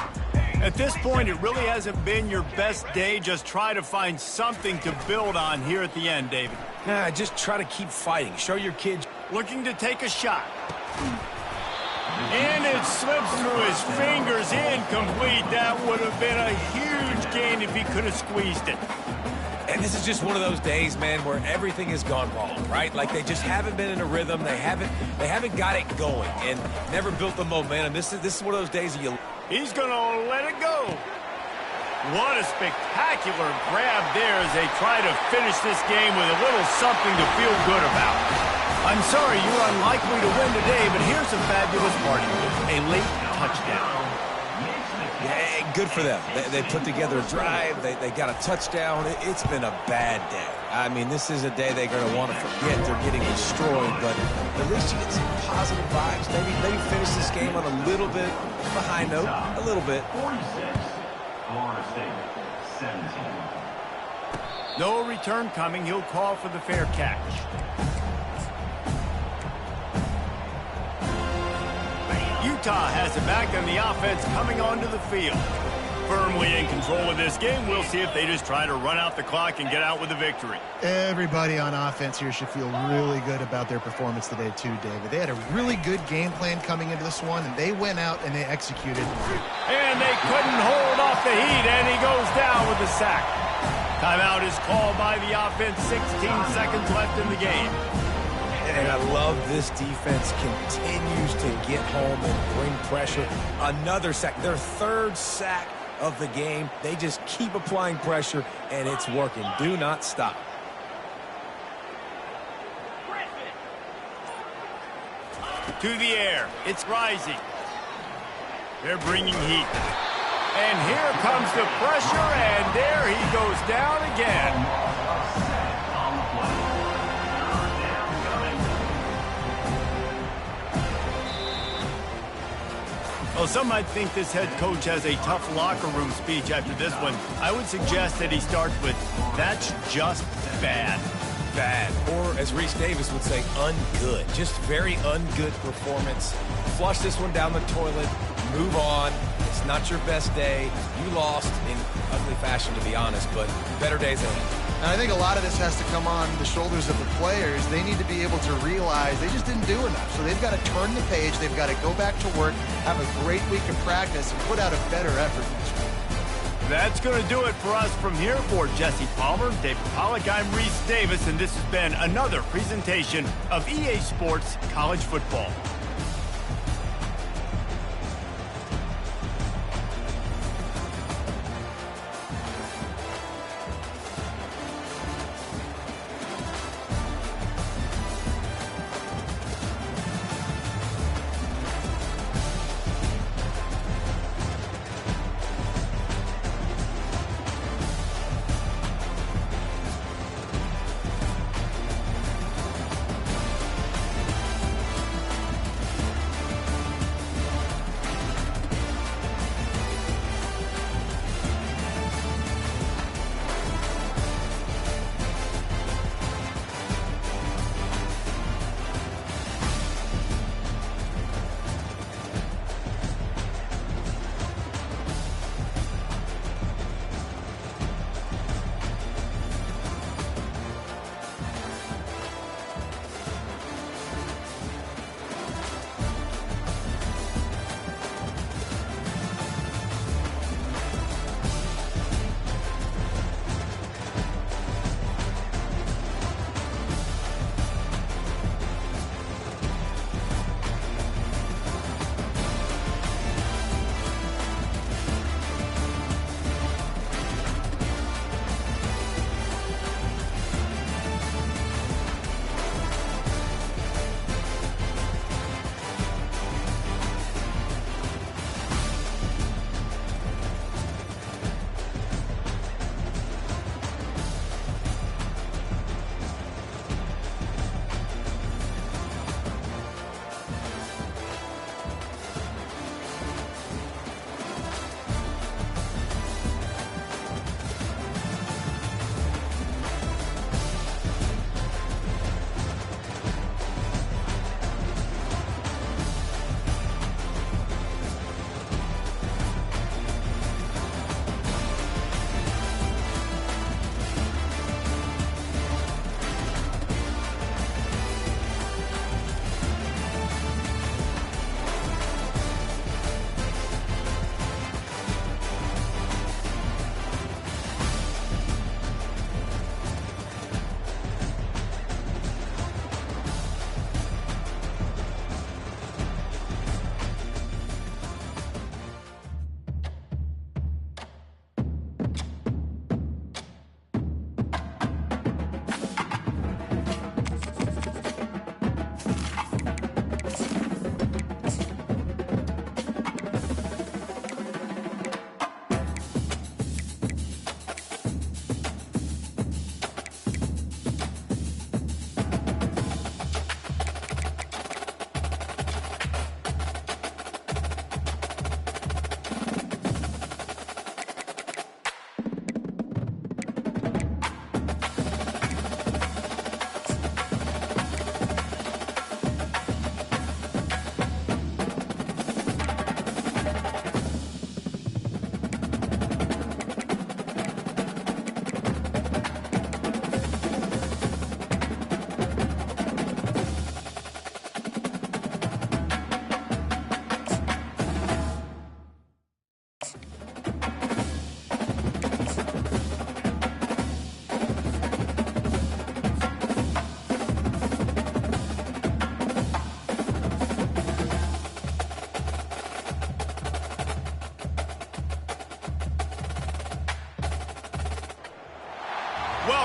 At this point, it really hasn't been your best day. Just try to find something to build on here at the end, David. Just try to keep fighting. Show your kids. Looking to take a shot. And it slips through his fingers. Incomplete. That would have been a huge gain if he could have squeezed it. And this is just one of those days, man, where everything has gone wrong, right? Like they just haven't been in a rhythm. They haven't got it going and never built the momentum. This is one of those days that you. He's going to let it go. What a spectacular grab there as they try to finish this game with a little something to feel good about. I'm sorry you're unlikely to win today, but here's a fabulous party. A late touchdown. Yeah, good for them. They put together a drive. They got a touchdown. It's been a bad day. I mean, this is a day they're going to want to forget. They're getting destroyed, but at least you get some positive vibes. Maybe finish this game on a little bit of a high note. A little bit. 46, Florida State, 17. No return coming. He'll call for the fair catch. Utah has it back on the offense coming onto the field. Firmly in control of this game. We'll see if they just try to run out the clock and get out with a victory. Everybody on offense here should feel really good about their performance today too, David. They had a really good game plan coming into this one, and they went out and they executed. And they couldn't hold off the heat, and he goes down with the sack. Timeout is called by the offense. 16 seconds left in the game. And I love this defense continues to get home and bring pressure. Another sack, their third sack of the game. They just keep applying pressure, and it's working. Do not stop. To the air. It's rising. They're bringing heat. And here comes the pressure, and there he goes down again. Well, some might think this head coach has a tough locker room speech after this one. I would suggest that he starts with, "That's just bad." Bad. Or, as Reese Davis would say, ungood. Just very ungood performance. Flush this one down the toilet. Move on. It's not your best day. You lost in ugly fashion, to be honest, but better days ahead. And I think a lot of this has to come on the shoulders of the players. They need to be able to realize they just didn't do enough. So they've got to turn the page. They've got to go back to work, have a great week of practice, and put out a better effort next week. That's going to do it for us from here. For Jesse Palmer, David Pollack, I'm Reese Davis, and this has been another presentation of EA Sports College Football.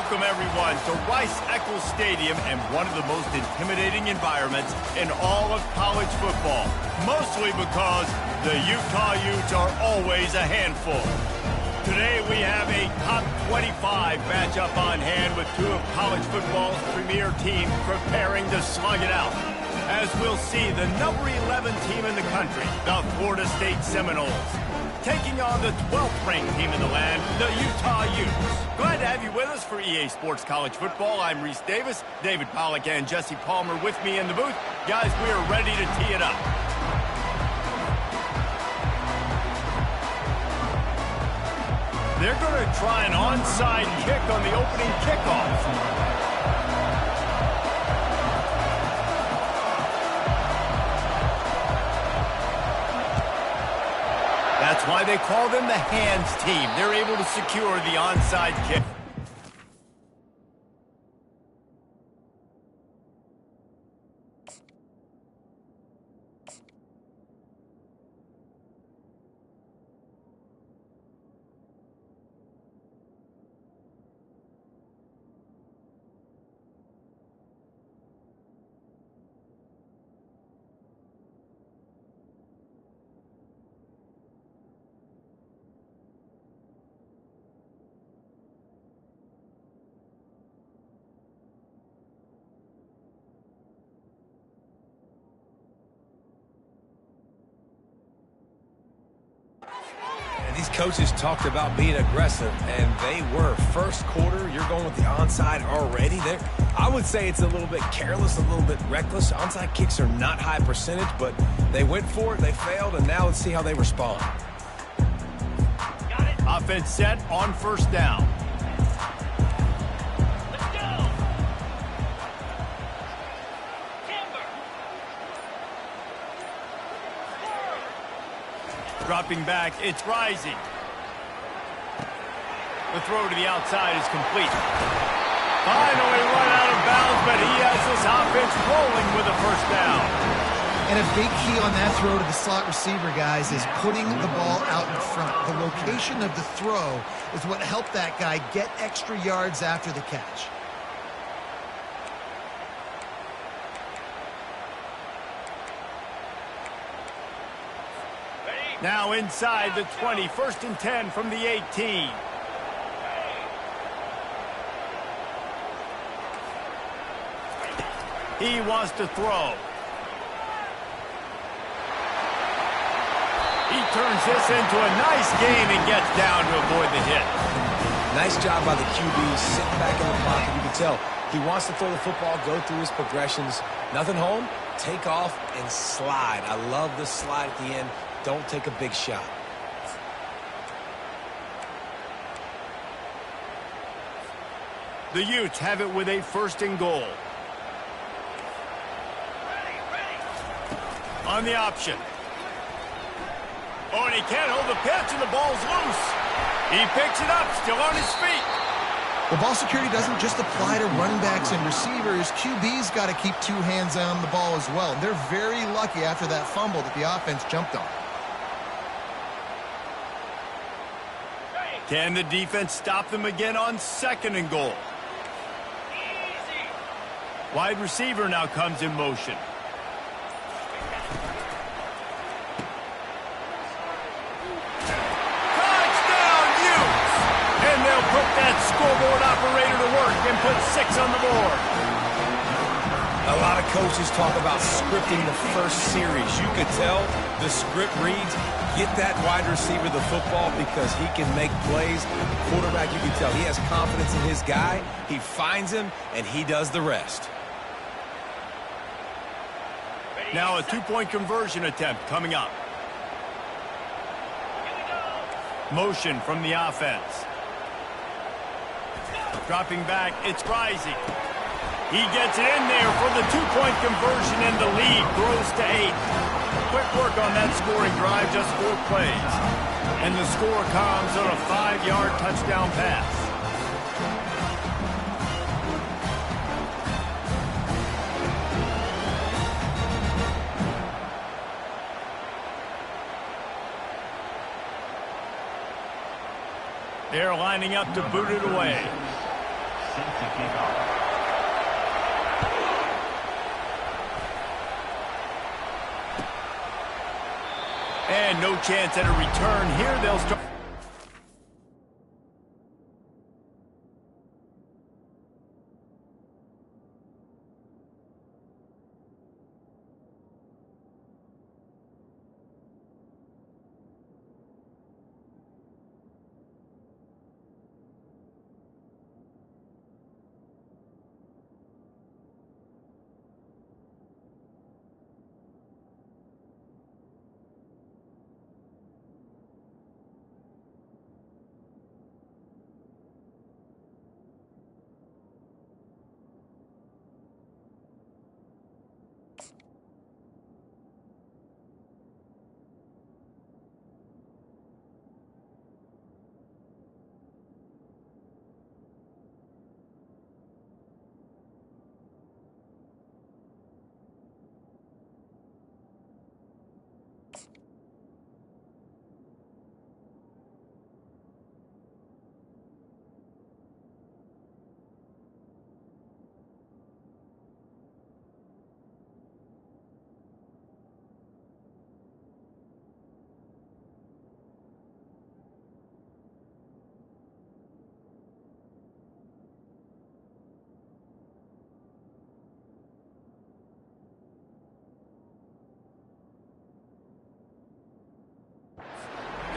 Welcome, everyone, to Rice-Eccles Stadium and one of the most intimidating environments in all of college football, mostly because the Utah Utes are always a handful. Today, we have a top 25 matchup on hand with two of college football's premier teams preparing to slug it out. As we'll see, the number 11 team in the country, the Florida State Seminoles, taking on the 12th-ranked team in the land, the Utah Utes. Glad to have you with us for EA Sports College Football. I'm Reese Davis, David Pollack, and Jesse Palmer with me in the booth. Guys, we are ready to tee it up. They're going to try an onside kick on the opening kickoff. That's why they call them the hands team. They're able to secure the onside kick. These coaches talked about being aggressive, and they were. First quarter, you're going with the onside already. I would say it's a little bit careless, a little bit reckless. Onside kicks are not high percentage, but they went for it, they failed, and now let's see how they respond. Got it. Offense set on first down. Let's go. Dropping back, it's Rising. The throw to the outside is complete. Finally run out of bounds, but he has this offense rolling with a first down. And a big key on that throw to the slot receiver, guys, is putting the ball out in front. The location of the throw is what helped that guy get extra yards after the catch. Now inside the 20, 1st and 10 from the 18. He wants to throw. He turns this into a nice game and gets down to avoid the hit. Nice job by the QB, sitting back in the pocket. You can tell he wants to throw the football, go through his progressions. Nothing home, take off and slide. I love the slide at the end. Don't take a big shot. The Utes have it with a 1st and goal. On the option. Oh, and he can't hold the pitch, and the ball's loose. He picks it up, still on his feet. Well, ball security doesn't just apply to running backs and receivers. QB's got to keep two hands on the ball as well. They're very lucky after that fumble that the offense jumped on. Can the defense stop them again on 2nd and goal? Easy. Wide receiver now comes in motion. Touchdown, Utes! And they'll put that scoreboard operator to work and put 6 on the board. A lot of coaches talk about scripting the first series. You could tell the script reads, get that wide receiver the football because he can make plays. The quarterback, you can tell he has confidence in his guy. He finds him, and he does the rest. Now a 2-point conversion attempt coming up. Motion from the offense. Dropping back, it's Rising. He gets it in there for the 2-point conversion, and the lead grows to 8. Quick work on that scoring drive, just 4 plays. And the score comes on a 5-yard touchdown pass. They're lining up to boot it away. set to kick off. And no chance at a return here. They'll start.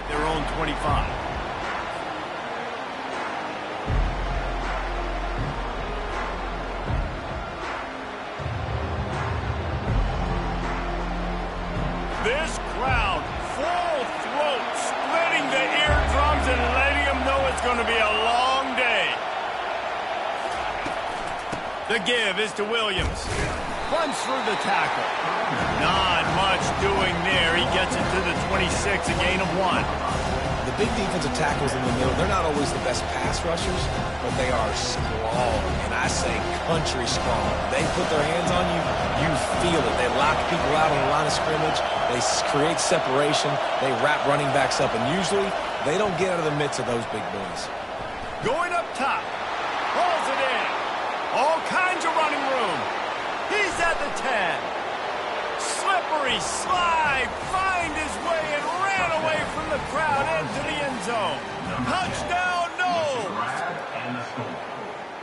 Their own 25. This crowd, full throat, splitting the eardrums and letting them know it's going to be a long day. The give is to Williams. Runs through the tackle. Not much doing there. He gets it to the 26, a gain of 1. The big defensive tackles in the middle, they're not always the best pass rushers, but they are strong, and I say country strong. They put their hands on you, you feel it. They lock people out on the line of scrimmage. They create separation. They wrap running backs up, and usually they don't get out of the midst of those big boys. Going up top. Pulls it in. All kinds of running room. He's at the 10. Slippery slide. Find his way and ran away from the crowd into the end zone. Touchdown, no.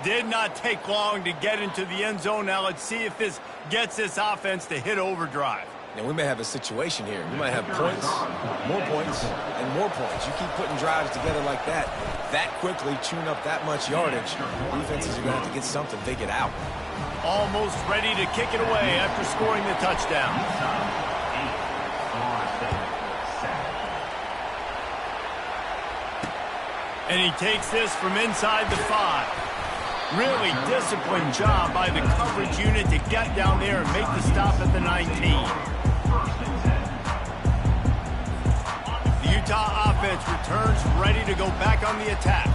Did not take long to get into the end zone. Now let's see if this gets this offense to hit overdrive. Now, we may have a situation here. We might have points, and more points. You keep putting drives together like that quickly, chewing up that much yardage, defenses are going to have to get something figured out. Almost ready to kick it away after scoring the touchdown. And he takes this from inside the 5. Really disciplined job by the coverage unit to get down there and make the stop at the 19. The Utah offense returns ready to go back on the attack.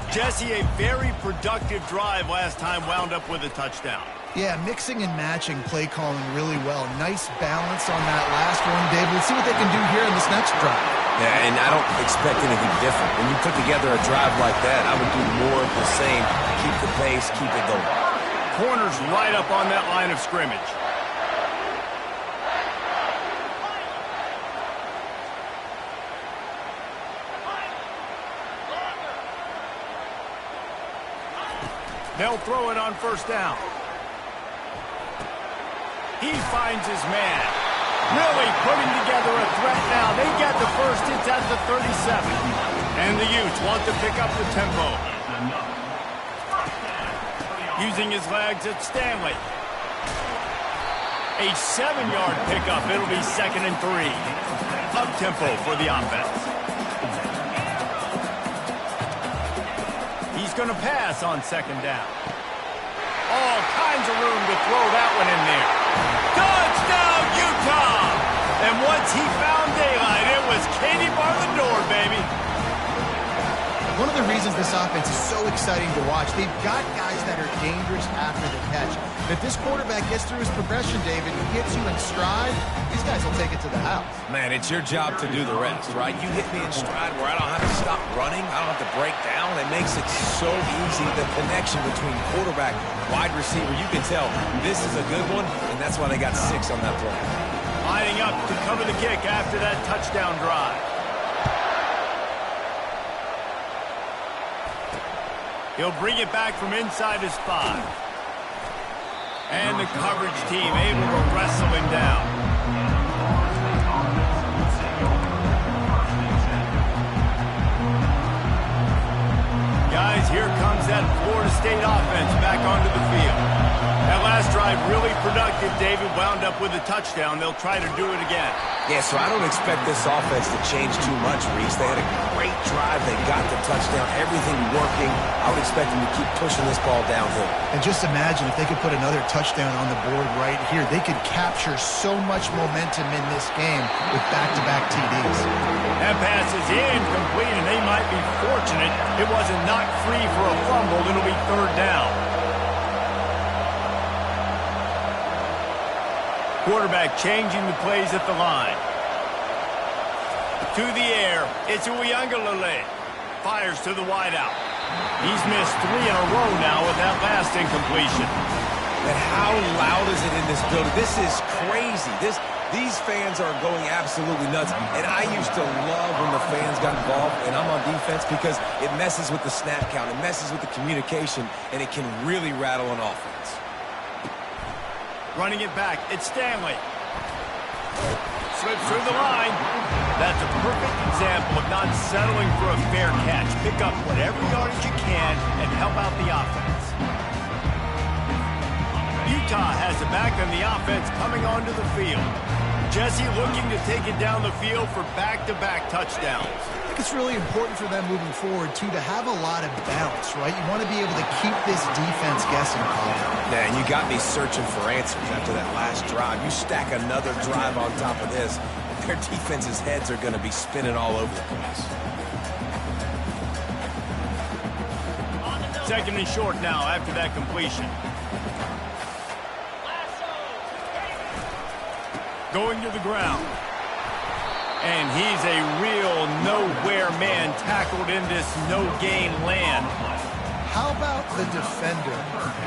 Jesse, a very productive drive last time wound up with a touchdown. Yeah, mixing and matching play calling really well. Nice balance on that last one, David. Let's see what they can do here in this next drive. Yeah, and I don't expect anything different. When you put together a drive like that, I would do more of the same. Keep the pace, keep it going. Corners right up on that line of scrimmage. They'll throw it on first down. He finds his man. Really putting together a threat now. They get the first. It's at the 37. And the Utes want to pick up the tempo. Using his legs at Stanley. A 7-yard pickup. It'll be 2nd and 3. Up tempo for the offense. He's going to pass on 2nd down. All kinds of room to throw that one in there. Touchdown, Utah! And once he found daylight, it was Katie bar the door, baby. One of the reasons this offense is so exciting to watch, they've got guys that are dangerous after the catch. If this quarterback gets through his progression, David, he gets you in stride, these guys will take it to the house. Man, it's your job to do the rest, right? You hit me in stride where I don't have to stop running. I don't have to break down. It makes it so easy. The connection between quarterback, wide receiver, you can tell this is a good one, and that's why they got 6 on that play. Lining up to cover the kick after that touchdown drive. He'll bring it back from inside his 5. And the coverage team able to wrestle him down. Guys, here comes that Florida State offense back onto the field. That last drive really productive. David wound up with a touchdown. They'll try to do it again. Yeah, so I don't expect this offense to change too much, Reese. They had a great drive. They got the touchdown. Everything working. I would expect them to keep pushing this ball downhill. And just imagine if they could put another touchdown on the board right here. They could capture so much momentum in this game with back-to-back TDs. That pass is incomplete, and they might be fortunate it wasn't knocked free for a fumble. It'll be 3rd down. Quarterback changing the plays at the line. To the air, it's Uiagalelei. Fires to the wideout. He's missed 3 in a row now with that last incompletion. And how loud is it in this building? This is crazy. These fans are going absolutely nuts. And I used to love when the fans got involved, and I'm on defense, because it messes with the snap count. It messes with the communication, and it can really rattle an offense. Running it back, it's Stanley. Slips through the line. That's a perfect example of not settling for a fair catch. Pick up whatever yardage you can and help out the offense. Utah has it back on the offense coming onto the field. Jesse looking to take it down the field for back-to-back touchdowns. I think it's really important for them moving forward, too, to have a lot of balance, right? You want to be able to keep this defense guessing, Colin. Yeah, and you got me searching for answers after that last drive. You stack another drive on top of this, their defense's heads are going to be spinning all over the place. 2nd and short now after that completion. Going to the ground. And he's a real nowhere man tackled in this no-gain land. How about the defender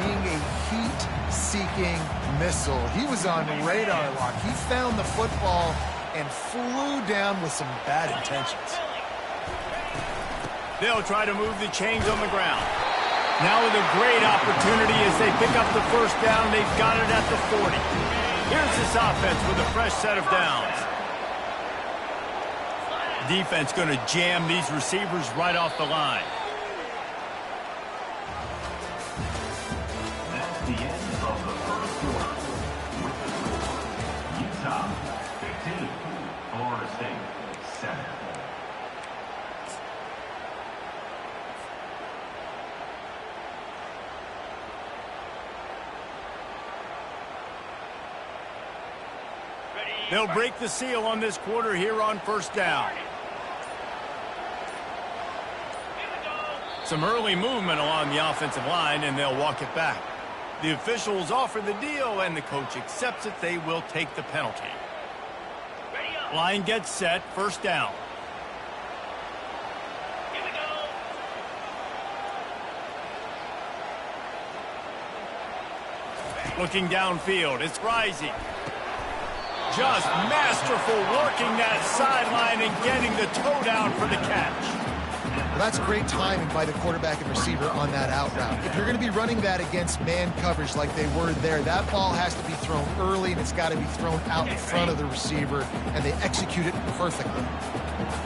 being a heat-seeking missile? He was on radar lock. He found the football and flew down with some bad intentions. They'll try to move the chains on the ground. Now with a great opportunity as they pick up the 1st down. They've got it at the 40. Here's this offense with a fresh set of downs. Defense going to jam these receivers right off the line. That's the end of the 1st quarter. With the score, Utah 15, Florida State 7. They'll break the seal on this quarter here on 1st down. Some early movement along the offensive line, and they'll walk it back. The officials offer the deal, and the coach accepts it. They will take the penalty. Line gets set, 1st down. Looking downfield, it's Rising. Just masterful working that sideline and getting the toe down for the catch. Well, that's great timing by the quarterback and receiver on that out route. If you're going to be running that against man coverage like they were there, that ball has to be thrown early, and it's got to be thrown out in front of the receiver, and they execute it perfectly.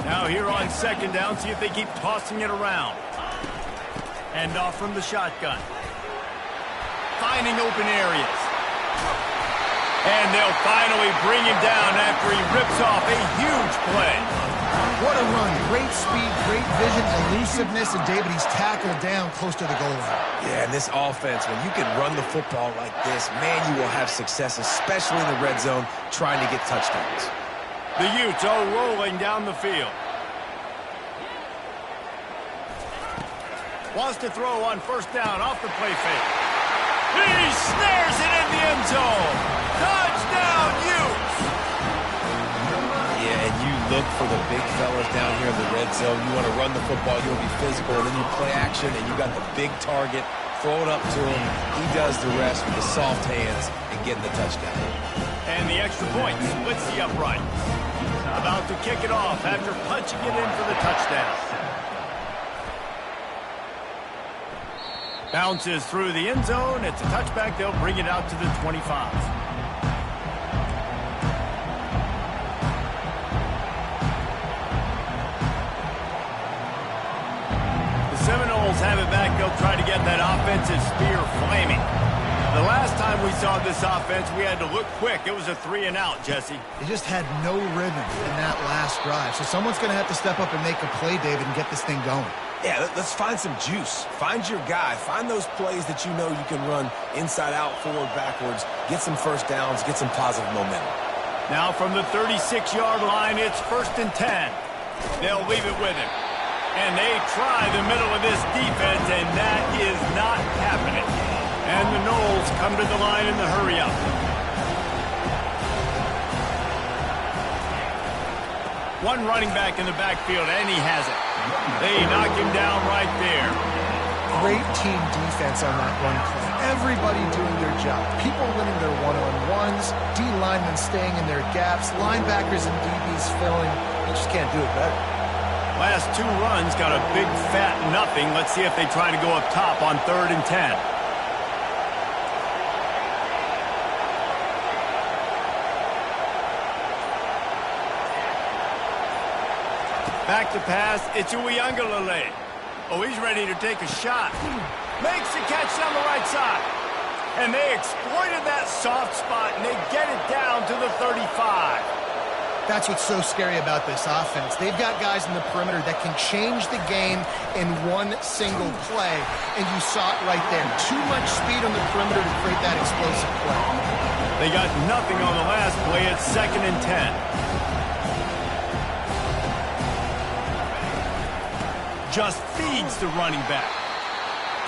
Now here on 2nd down, see if they keep tossing it around. Hand off from the shotgun. Finding open areas. And they'll finally bring him down after he rips off a huge play. What a run. Great speed, great vision, elusiveness, and David, he's tackled down close to the goal line. Yeah, and this offense, when you can run the football like this, man, you will have success, especially in the red zone, trying to get touchdowns. The Utes are rolling down the field. Wants to throw on first down off the play fake. He snares it in the end zone. Touchdown, Utes! Yeah, and you look for the big fellas down here in the red zone. You want to run the football, you want to be physical, and then you play action, and you got the big target. Throw it up to him. He does the rest with the soft hands and getting the touchdown. And the extra point splits the upright. About to kick it off after punching it in for the touchdown. Bounces through the end zone. It's a touchback. They'll bring it out to the 25. The Seminoles have it back. They'll try to get that offensive spear flaming. The last time we saw this offense, we had to look quick. It was a 3-and-out, Jesse. They just had no rhythm in that last drive. So someone's going to have to step up and make a play, David, and get this thing going. Yeah, let's find some juice. Find your guy. Find those plays that you know you can run inside out, forward, backwards. Get some first downs. Get some positive momentum. Now from the 36-yard line, it's 1st and 10. They'll leave it with him. And they try the middle of this defense, and that is not happening. And the Noles come to the line in the hurry-up. One running back in the backfield, and he has it. They knock him down right there. Great team defense on that run play. Everybody doing their job. People winning their one-on-ones, D-linemen staying in their gaps, linebackers and DBs filling. You just can't do it better. Last two runs got a big fat nothing. Let's see if they try to go up top on 3rd and 10. Back to pass, it's Ncaa. Oh, he's ready to take a shot. Makes the catch on the right side. And they exploited that soft spot, and they get it down to the 35. That's what's so scary about this offense. They've got guys in the perimeter that can change the game in one single play, and you saw it right there. Too much speed on the perimeter to create that explosive play. They got nothing on the last play. It's 2nd and 10. Just feeds the running back.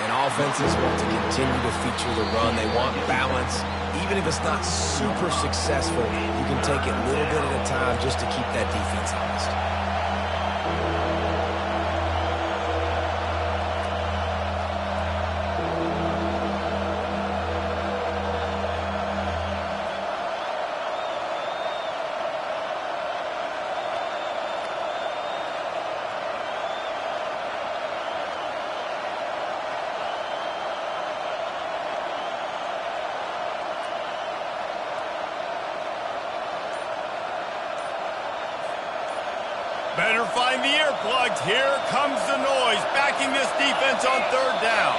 And offenses want to continue to feature the run. They want balance. Even if it's not super successful, you can take it a little bit at a time just to keep that defense honest. Better find the earplugs. Here comes the noise, backing this defense on 3rd down.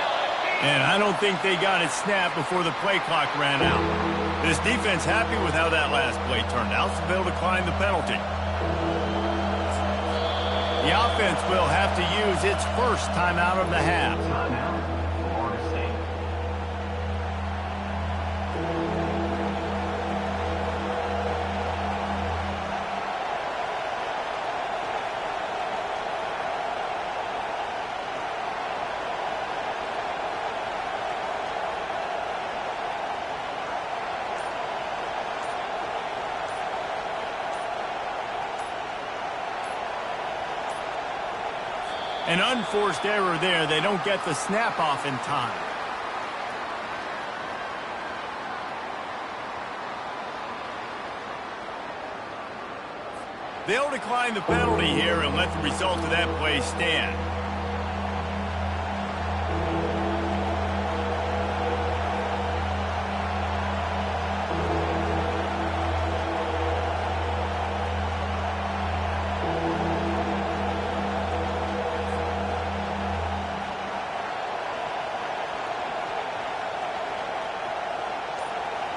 And I don't think they got it snapped before the play clock ran out. This defense happy with how that last play turned out, so they'll decline the penalty. The offense will have to use its first timeout of the half. An unforced error there. They don't get the snap off in time. They'll decline the penalty here and let the result of that play stand.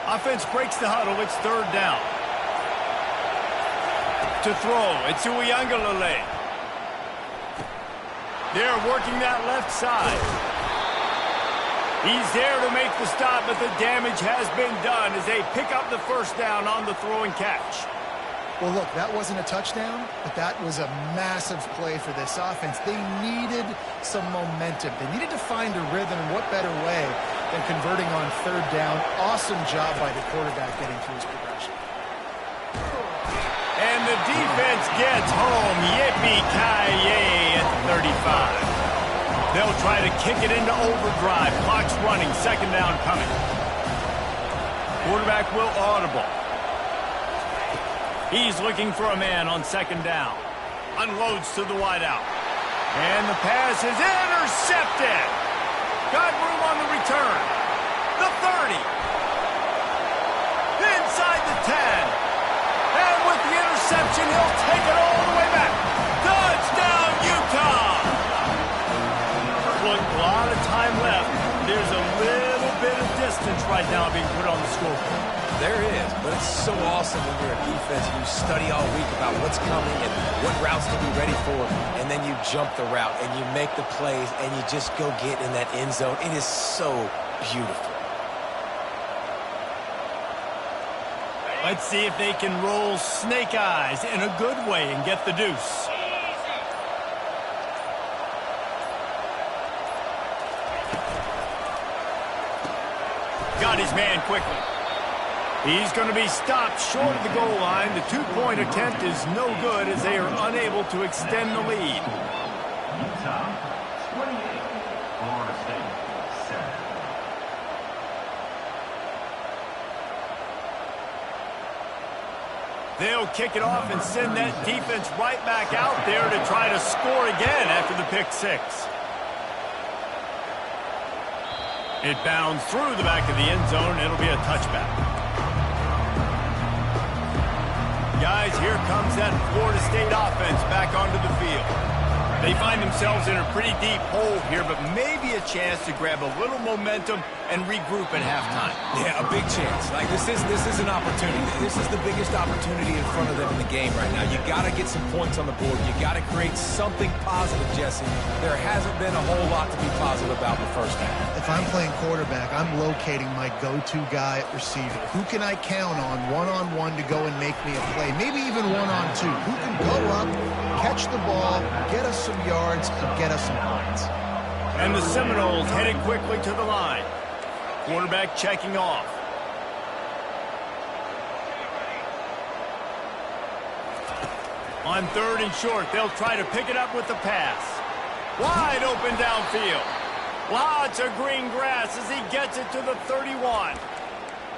Offense breaks the huddle. It's 3rd down. To throw, it's Ncaa. They're working that left side. He's there to make the stop, but the damage has been done as they pick up the first down on the throw and catch. Well, look, that wasn't a touchdown, but that was a massive play for this offense. They needed some momentum. They needed to find a rhythm, and what better way than converting on third down. Awesome job by the quarterback getting through his progression. And the defense gets home. Yippee-ki-yay at 35. They'll try to kick it into overdrive. Clock's running. Second down coming. Quarterback will audible. He's looking for a man on second down. Unloads to the wideout. And the pass is intercepted. Got room on the return. The 30. Inside the 10. And with the interception, he'll take it all the way back. Touchdown, Utah! Look, a lot of time left. There's a little bit of distance right now being put on the scoreboard. There is, but it's so awesome when you're a defense and you study all week about what's coming and what routes to be ready for, and then you jump the route and you make the plays and you just go get in that end zone. It is so beautiful. Let's see if they can roll snake eyes in a good way and get the deuce. Got his man quickly. He's going to be stopped short of the goal line. The two-point attempt is no good as they are unable to extend the lead. Utah, 28. Florida State, 7. They'll kick it off and send that defense right back out there to try to score again after the pick six. It bounds through the back of the end zone. It'll be a touchback. Guys, here comes that Florida State offense back onto the field. They find themselves in a pretty deep hole here, but maybe a chance to grab a little momentum and regroup at halftime. Yeah, a big chance. Like this is an opportunity. This is the biggest opportunity in front of them in the game right now. You got to get some points on the board. You got to create something positive, Jesse. There hasn't been a whole lot to be positive about in the first half. If I'm playing quarterback, I'm locating my go-to guy at receiver. Who can I count on one-on-one to go and make me a play? Maybe even one-on-two. Who can go up, catch the ball, get us some yards, and get us some points. And the Seminoles headed quickly to the line. Quarterback checking off. On third and short, they'll try to pick it up with the pass. Wide open downfield. Lots of green grass as he gets it to the 31.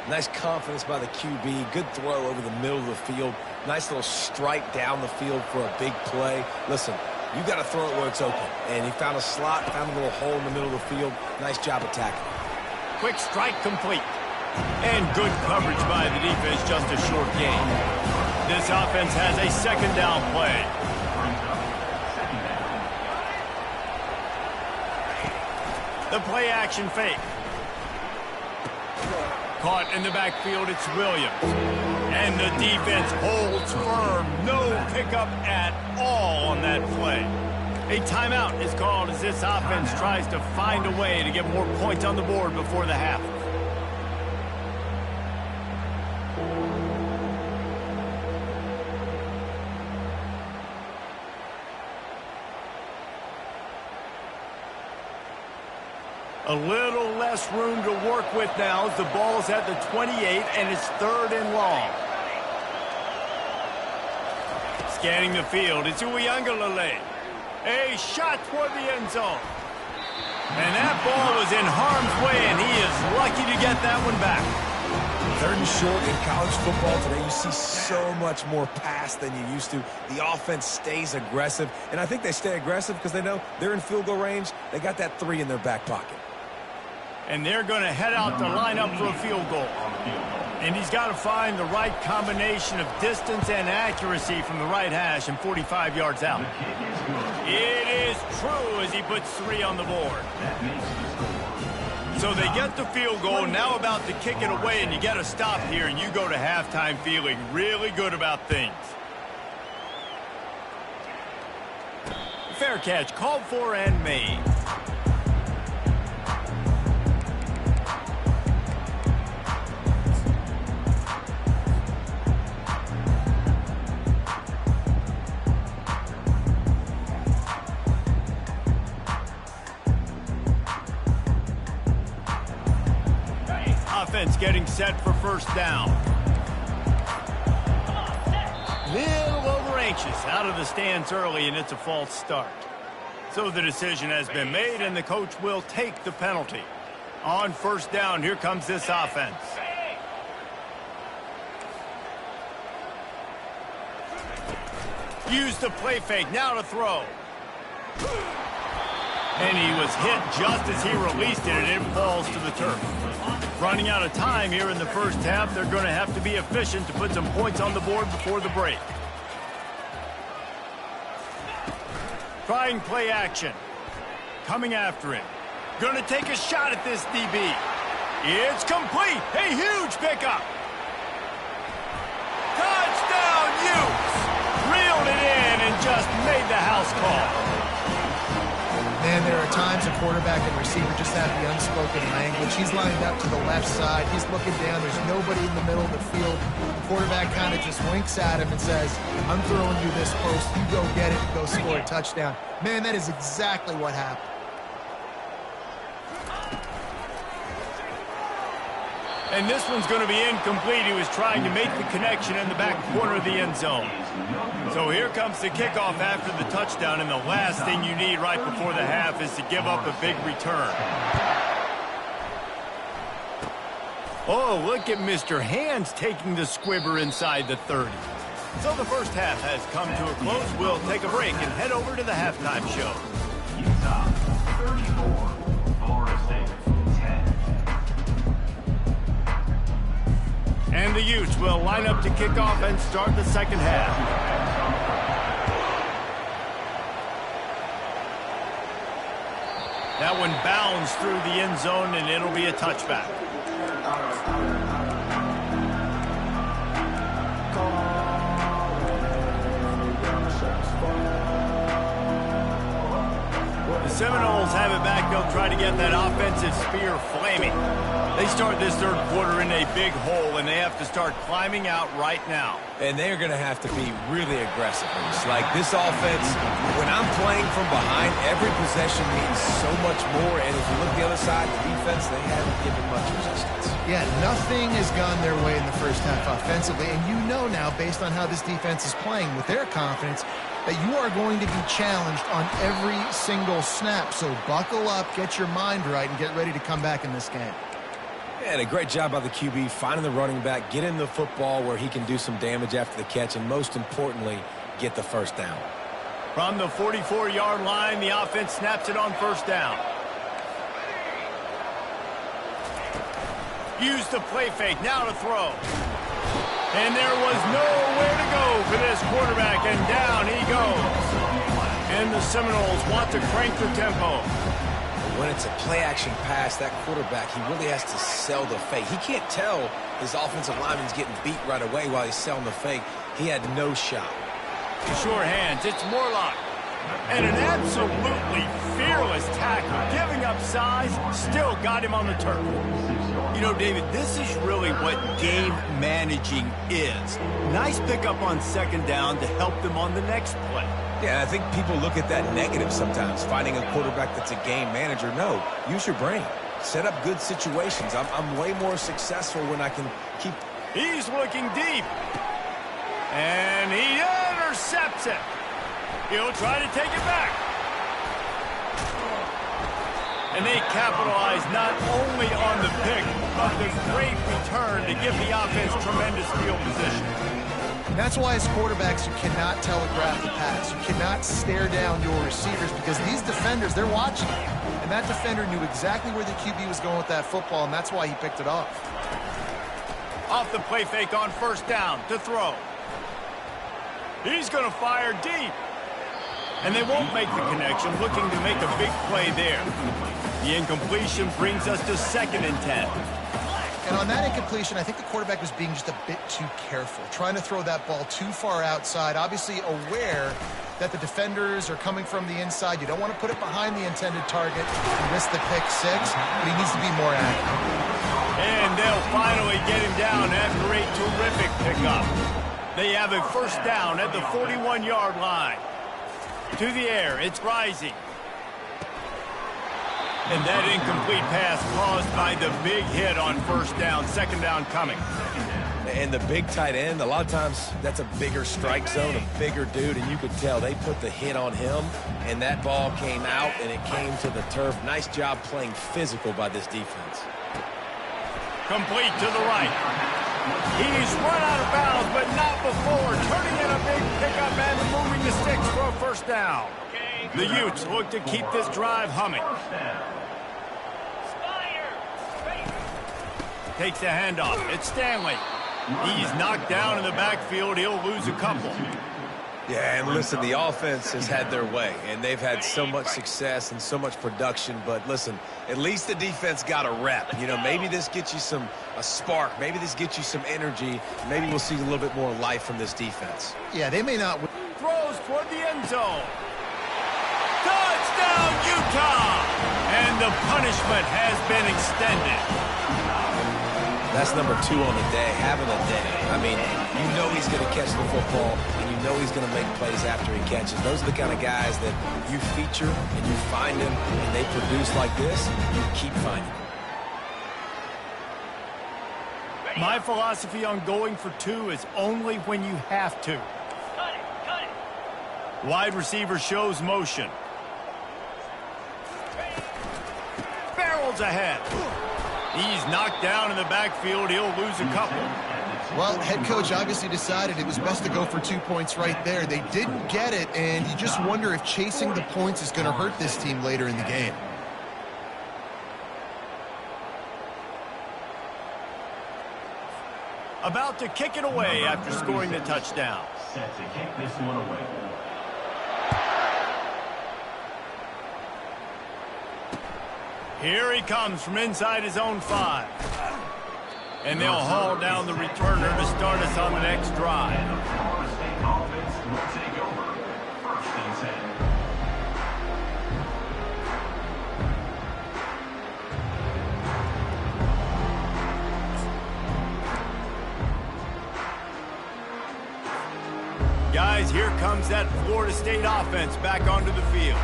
Nice confidence by the QB. Good throw over the middle of the field. Nice little strike down the field for a big play. Listen, you got to throw it where it's open. And he found a slot, found a little hole in the middle of the field. Nice job attacking. Quick strike complete. And good coverage by the defense, just a short gain. This offense has a second down play. The play action fake. Caught in the backfield, it's Williams. And the defense holds firm. No pickup at all on that play. A timeout is called as this offense tries to find a way to get more points on the board before the half. A little less room to work with now as the ball's at the 28 and it's third and long. Scanning the field, it's Uiagalelei. A shot toward the end zone. And that ball was in harm's way, and he is lucky to get that one back. Third and short in college football today, you see so much more pass than you used to. The offense stays aggressive, and I think they stay aggressive because they know they're in field goal range. They got that 3 in their back pocket. And they're going to head out to line up for a field goal. And he's got to find the right combination of distance and accuracy from the right hash and 45 yards out. It is true as he puts 3 on the board. So they get the field goal, now about to kick it away, and you get a stop here, and you go to halftime feeling really good about things. Fair catch, called for and made. getting set for first down. Little over anxious out of the stands early, and it's a false start. So the decision has been made, and the coach will take the penalty. On first down, here comes this offense. Use the play fake, now to throw. And he was hit just as he released it, and it falls to the turf. Running out of time here in the first half, they're going to have to be efficient to put some points on the board before the break. Trying play action. Coming after him. Going to take a shot at this DB. It's complete. A huge pickup. Touchdown, Utes. Reeled it in and just made the house call. Man, there are times a quarterback and receiver just have the unspoken language. He's lined up to the left side. He's looking down. There's nobody in the middle of the field. The quarterback kind of just winks at him and says, I'm throwing you this post. You go get it and go score a touchdown. Man, that is exactly what happened. And this one's going to be incomplete. He was trying to make the connection in the back corner of the end zone. So here comes the kickoff after the touchdown, and the last thing you need right before the half is to give up a big return. Oh, look at Mr. Hands taking the squibber inside the 30. So the first half has come to a close. We'll take a break and head over to the halftime show. Utah 34, Florida State 10. And the Utes will line up to kick off and start the second half. That one bounds through the end zone, and it'll be a touchback. The Seminoles have it back. They'll try to get that offensive spear flaming. They start this third quarter in a big hole, and they have to start climbing out right now. And they're going to have to be really aggressive. It's like this offense, when I'm playing from behind, every possession means so much more. And if you look the other side, the defense, they haven't given much resistance. Yeah, nothing has gone their way in the first half offensively. And you know now, based on how this defense is playing with their confidence, that you are going to be challenged on every single snap. So buckle up, get your mind right, and get ready to come back in this game. And a great job by the QB, finding the running back, getting the football where he can do some damage after the catch, and most importantly, get the first down. From the 44-yard line, the offense snaps it on first down. Use the play fake, now to throw. And there was nowhere to go for this quarterback, and down he goes. And the Seminoles want to crank the tempo. When it's a play-action pass, that quarterback, he really has to sell the fake. He can't tell his offensive lineman's getting beat right away while he's selling the fake. He had no shot. Sure hands, it's Morlock. And an absolutely fearless tackle, giving up size, still got him on the turf. You know, David, this is really what game managing is. Nice pickup on second down to help them on the next play. Yeah, I think people look at that negative sometimes, finding a quarterback that's a game manager. No, use your brain. Set up good situations. I'm way more successful when I can keep... He's looking deep. And he intercepts it. He'll try to take it back. And they capitalize not only on the pick, but the great return to give the offense tremendous field position. And that's why as quarterbacks, you cannot telegraph the pass. You cannot stare down your receivers because these defenders, they're watching you. And that defender knew exactly where the QB was going with that football, and that's why he picked it off. Off the play fake on first down to throw. He's going to fire deep. And they won't make the connection, looking to make a big play there. The incompletion brings us to 2nd and 10. And on that incompletion, I think the quarterback was being just a bit too careful, trying to throw that ball too far outside, obviously aware that the defenders are coming from the inside. You don't want to put it behind the intended target and risk the pick six, but he needs to be more accurate. And they'll finally get him down after a terrific pickup. They have a first down at the 41-yard line. To the air, it's Rising. And that incomplete pass caused by the big hit on first down, second down coming. And the big tight end, a lot of times that's a bigger strike zone, a bigger dude, and you could tell they put the hit on him, and that ball came out, and it came to the turf. Nice job playing physical by this defense. Complete to the right. He's run out of bounds, but not before turning in a big pickup and moving the sticks for a first down. The Utes look to keep this drive humming. Takes the handoff. It's Stanley. He's knocked down in the backfield. He'll lose a couple. Yeah, and listen, the offense has had their way, and they've had so much success and so much production. But listen, at least the defense got a rep. You know, maybe this gets you a spark. Maybe this gets you some energy. Maybe we'll see a little bit more life from this defense. Yeah, they may not. Throws toward the end zone. Touchdown, Utah! And the punishment has been extended. That's number 2 on the day, having a day. I mean, you know he's going to catch the football, and you know he's going to make plays after he catches. Those are the kind of guys that you feature and you find them, and they produce like this, you keep finding them. My philosophy on going for 2 is only when you have to. Cut it. Wide receiver shows motion. Barrels ahead. He's knocked down in the backfield. He'll lose a couple. Well, head coach obviously decided it was best to go for 2 points right there. They didn't get it, and you just wonder if chasing the points is going to hurt this team later in the game. About to kick it away after scoring the touchdown. Set to kick this one away. Here he comes from inside his own 5. And they'll haul down the returner to start us on the next drive. Florida State offense will take over. 1st and 10. Guys, here comes that Florida State offense back onto the field.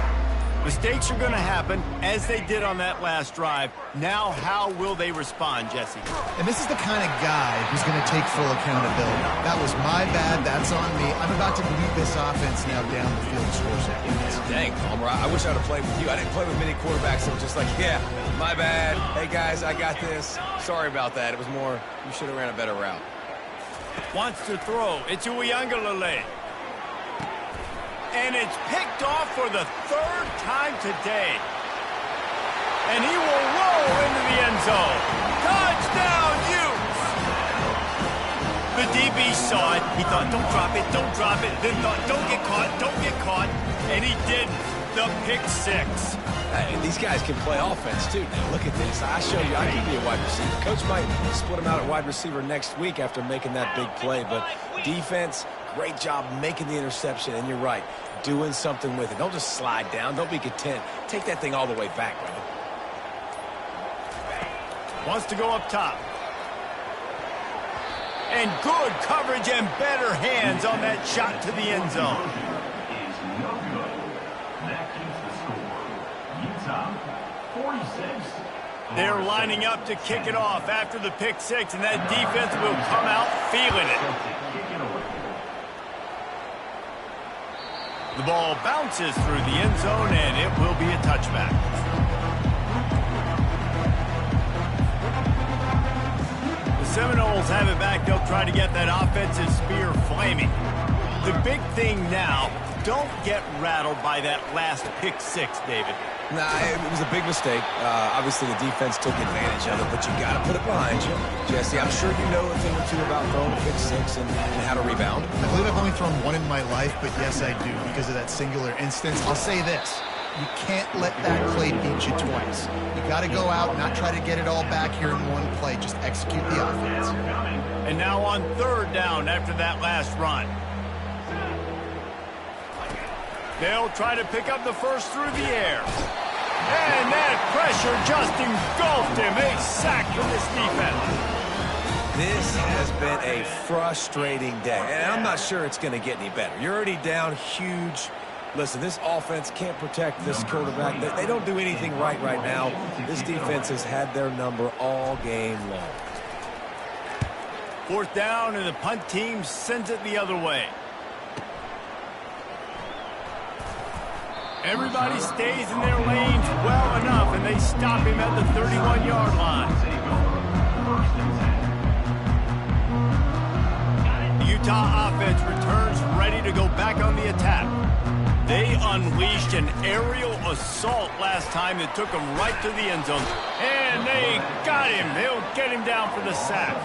Mistakes are going to happen, as they did on that last drive. Now, how will they respond, Jesse? And this is the kind of guy who's going to take full accountability. That was my bad. That's on me. I'm about to lead this offense now down the field to score some points. Dang, Palmer, I wish I'd have played with you. I didn't play with many quarterbacks that were just like, yeah, my bad. Hey, guys, I got this. Sorry about that. It was more, you should have ran a better route. Wants to throw. It's Uiagalelei. And it's picked off for the 3rd time today. And he will roll into the end zone. Touchdown, Utes! The DB saw it. He thought, don't drop it, don't drop it. Then thought, don't get caught, don't get caught. And he didn't. The pick 6. Hey, these guys can play offense, too. Now, look at this. I show you, I can be a wide receiver. Coach might split him out at wide receiver next week after making that big play. But defense, great job making the interception. And you're right, doing something with it. Don't just slide down. Don't be content. Take that thing all the way back, brother. Wants to go up top. And good coverage and better hands on that shot to the end zone. Is no good. That keeps the score. Utah 46. They're lining up to kick it off after the pick 6, and that defense will come out feeling it. The ball bounces through the end zone, and it will be a touchback. The Seminoles have it back. They'll try to get that offensive spear flaming. The big thing now, don't get rattled by that last pick 6, David. Nah, it was a big mistake. Obviously, the defense took advantage of it, but you got to put it behind you. Jesse, I'm sure you know a thing or two about throwing a pick 6 and how to rebound. I believe I've only thrown one in my life, but yes, I do because of that singular instance. I'll say this. You can't let that play beat you twice. You got to go out, not try to get it all back here in one play. Just execute the offense. And now on 3rd down after that last run. They'll try to pick up the first through the air. And that pressure just engulfed him. A sack from this defense. This has been a frustrating day, and I'm not sure it's going to get any better. You're already down huge. Listen, this offense can't protect this quarterback. They don't do anything right now. This defense has had their number all game long. 4th down, and the punt team sends it the other way. Everybody stays in their lanes well enough, and they stop him at the 31-yard line. The Utah offense returns ready to go back on the attack. They unleashed an aerial assault last time that took them right to the end zone. And they got him. They'll get him down for the sack.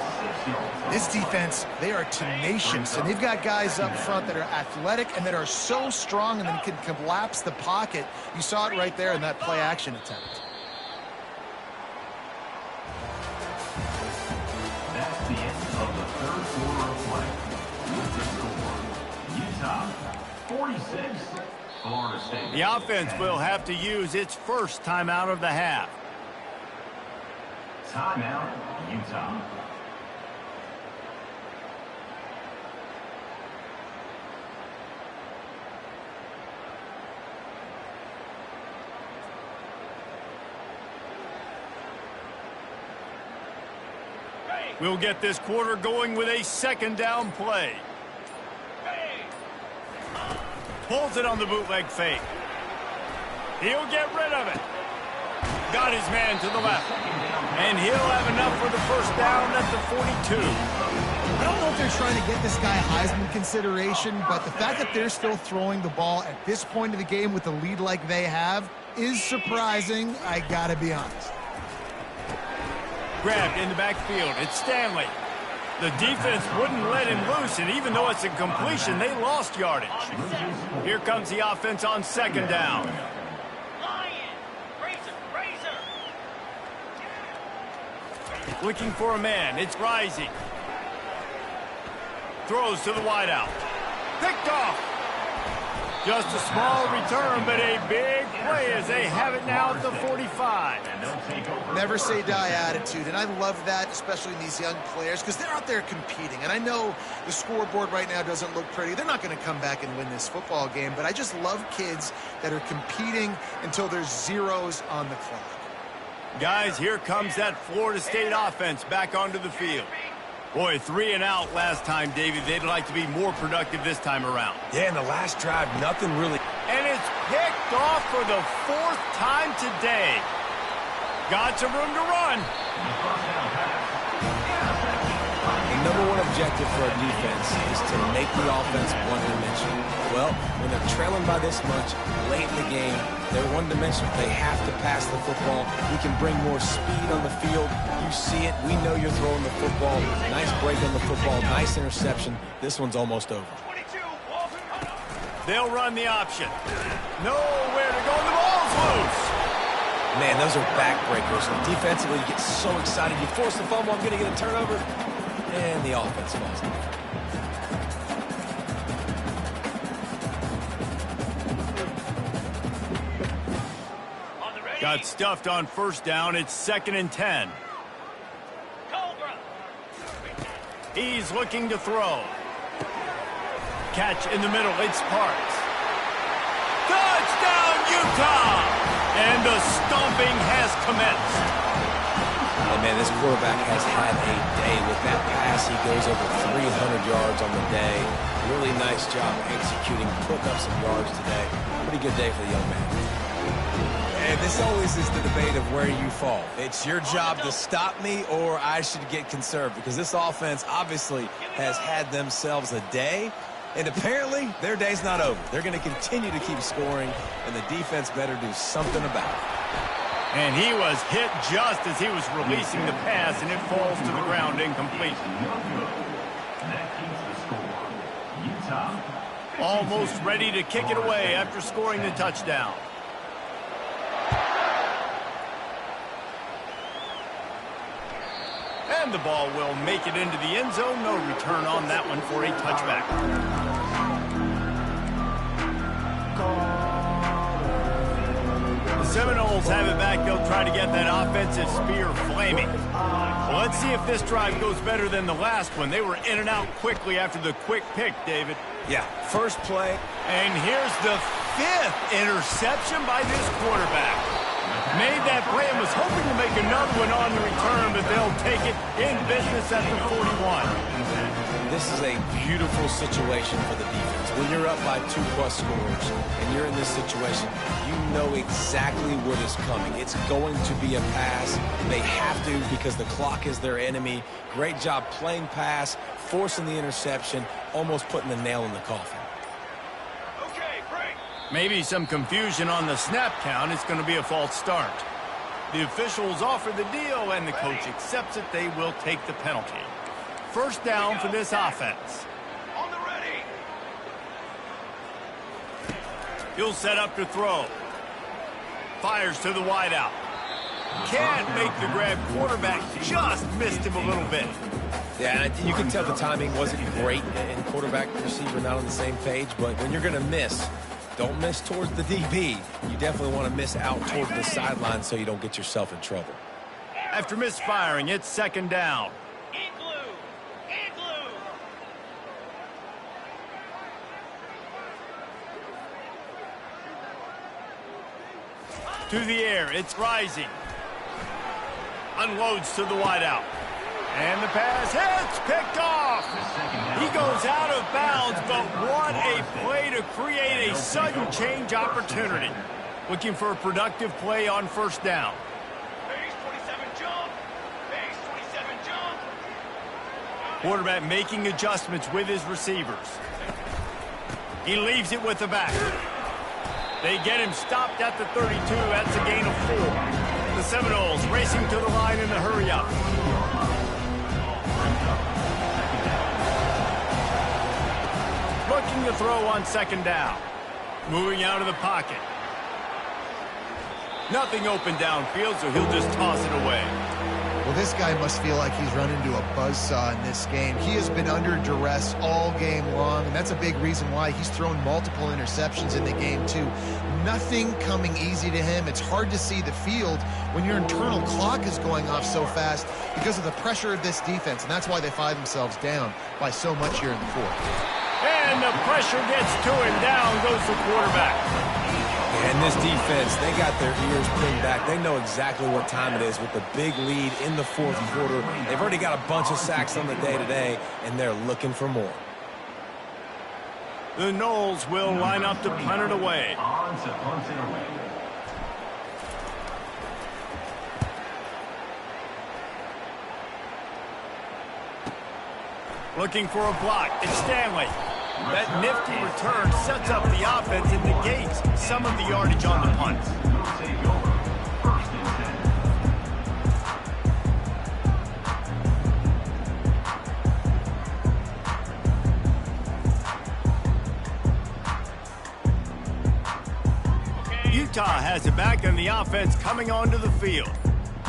This defense, they are tenacious, and they've got guys up front that are athletic and that are so strong and then can collapse the pocket. You saw it right there in that play-action attempt. That's the end of the 3rd quarter of play. With the score, Utah 46, Florida State. The offense will have to use its first timeout of the half. Timeout, Utah. We'll get this quarter going with a 2nd down play. Pulls it on the bootleg fake. He'll get rid of it. Got his man to the left. And he'll have enough for the 1st down at the 42. I don't know if they're trying to get this guy Heisman consideration, but the fact that they're still throwing the ball at this point of the game with a lead like they have is surprising, I gotta be honest. Grabbed in the backfield. It's Stanley. The defense wouldn't let him loose, and even though it's a completion, they lost yardage. Here comes the offense on 2nd down. Looking for a man. It's Rising. Throws to the wideout. Picked off. Just a small return, but a big play as they have it now at the 45. Never say die attitude, and I love that, especially in these young players, because they're out there competing. And I know the scoreboard right now doesn't look pretty. They're not going to come back and win this football game, but I just love kids that are competing until there's zeros on the clock. Guys, here comes that Florida State offense back onto the field. Boy, 3 and out last time, David. They'd like to be more productive this time around. Yeah, in the last drive, nothing really. And it's picked off for the 4th time today. Got some room to run. The #1 objective for our defense is to make the offense one-dimensional. Well, when they're trailing by this much late in the game, they're one-dimensional. They have to pass the football. We can bring more speed on the field. You see it. We know you're throwing the football. Nice break on the football. Nice interception. This one's almost over. They'll run the option. Nowhere to go. The ball's loose. Man, those are backbreakers. Defensively, you get so excited. You force the fumble. I'm going to get a turnover. And the offense falls down. Got stuffed on 1st down. It's 2nd and 10. He's looking to throw. Catch in the middle. It's Parks. Touchdown, Utah! And the stomping has commenced. And man, this quarterback has had a day with that pass. He goes over 300 yards on the day. Really nice job executing, putting up some yards today. Pretty good day for the young man. And this always is the debate of where you fall. It's your job to stop me or I should get conserved, because this offense obviously has had themselves a day, and apparently their day's not over. They're going to continue to keep scoring, and the defense better do something about it. And he was hit just as he was releasing the pass, and it falls to the ground incomplete. That keeps the score. Utah. Almost ready to kick it away after scoring the touchdown. And the ball will make it into the end zone. No return on that one for a touchback. The Seminoles have it back. They'll try to get that offensive spear flaming. Well, let's see if this drive goes better than the last one. They were in and out quickly after the quick pick, David. Yeah, first play. And here's the fifth interception by this quarterback. Made that play and was hoping to make another one on the return, but they'll take it in business at the 41. This is a beautiful situation for the defense. When you're up by 2+ scores and you're in this situation, you know exactly what is coming. It's going to be a pass. They have to because the clock is their enemy. Great job playing pass, forcing the interception, almost putting the nail in the coffin. Maybe some confusion on the snap count. It's going to be a false start. The officials offer the deal, and the coach accepts it. They will take the penalty. First down for this offense. On the ready. He'll set up to throw. Fires to the wideout. Can't make the grab. Quarterback just missed him a little bit. Yeah, you can tell the timing wasn't great, and quarterback and receiver not on the same page, but when you're going to miss, don't miss towards the DB. You definitely want to miss out towards the sideline so you don't get yourself in trouble. After misfiring, it's second down. Igloo. Igloo. To the air, it's rising. Unloads to the wideout. And the pass hits, picked off. He goes out of bounds, but what a play to create a sudden change opportunity. Looking for a productive play on first down. Base 27 jump. Base 27 jump. Quarterback making adjustments with his receivers. He leaves it with the back. They get him stopped at the 32. That's a gain of 4. The Seminoles racing to the line in the hurry-up. Looking to throw on second down. Moving out of the pocket. Nothing open downfield, so he'll just toss it away. Well, this guy must feel like he's run into a buzzsaw in this game. He has been under duress all game long, and that's a big reason why he's thrown multiple interceptions in the game, too. Nothing coming easy to him. It's hard to see the field when your internal clock is going off so fast because of the pressure of this defense, and that's why they find themselves down by so much here in the fourth. And the pressure gets to him. Down goes the quarterback. And this defense, they got their ears pinned back. They know exactly what time it is with the big lead in the fourth quarter. They've already got a bunch of sacks on the day today, and they're looking for more. The Noles will line up to punt it away. On to punt it away. Looking for a block. It's Stanley. That nifty return sets up the offense and negates some of the yardage on the punt. We'll take over. First and 10. Utah has it back and the offense coming onto the field.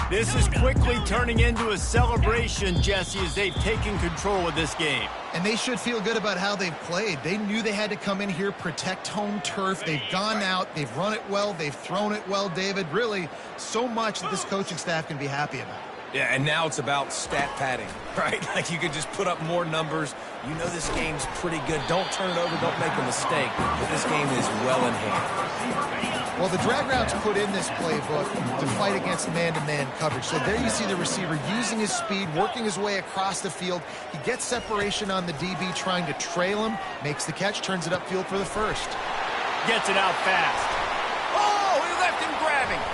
This is quickly turning into a celebration, Jesse, as they've taken control of this game. And they should feel good about how they've played. They knew they had to come in here, protect home turf. They've gone out, they've run it well, they've thrown it well, David. Really, so much that this coaching staff can be happy about. Yeah, and now it's about stat padding, right? Like you could just put up more numbers. You know this game's pretty good. Don't turn it over, don't make a mistake. But this game is well in hand. Well, the drag routes put in this playbook to fight against man-to-man coverage. So there you see the receiver using his speed, working his way across the field. He gets separation on the DB, trying to trail him, makes the catch, turns it upfield for the first. Gets it out fast. Oh, he left him grabbing.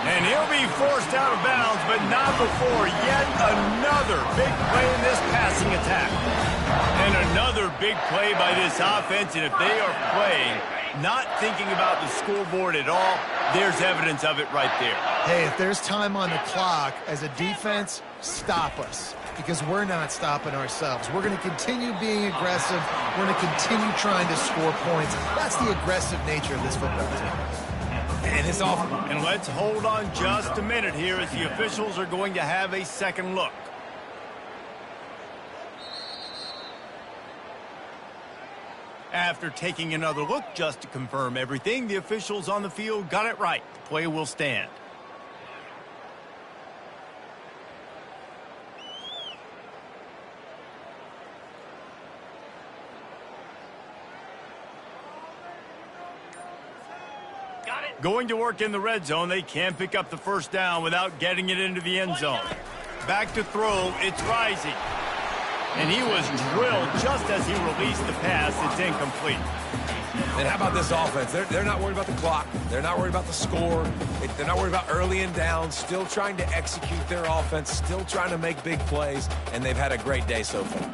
And he'll be forced out of bounds, but not before yet another big play in this passing attack. And another big play by this offense, and if they are playing not thinking about the scoreboard at all, there's evidence of it right there. Hey, if there's time on the clock, as a defense, stop us. Because we're not stopping ourselves. We're going to continue being aggressive. We're going to continue trying to score points. That's the aggressive nature of this football team. And it's off. And let's hold on just a minute here as the officials are going to have a second look. After taking another look just to confirm everything, the officials on the field got it right. The play will stand. Going to work in the red zone, they can't pick up the first down without getting it into the end zone. Back to throw, it's Rising. And he was drilled just as he released the pass. It's incomplete. And how about this offense? They're not worried about the clock. They're not worried about the score. They're not worried about early and down. Still trying to execute their offense. Still trying to make big plays. And they've had a great day so far.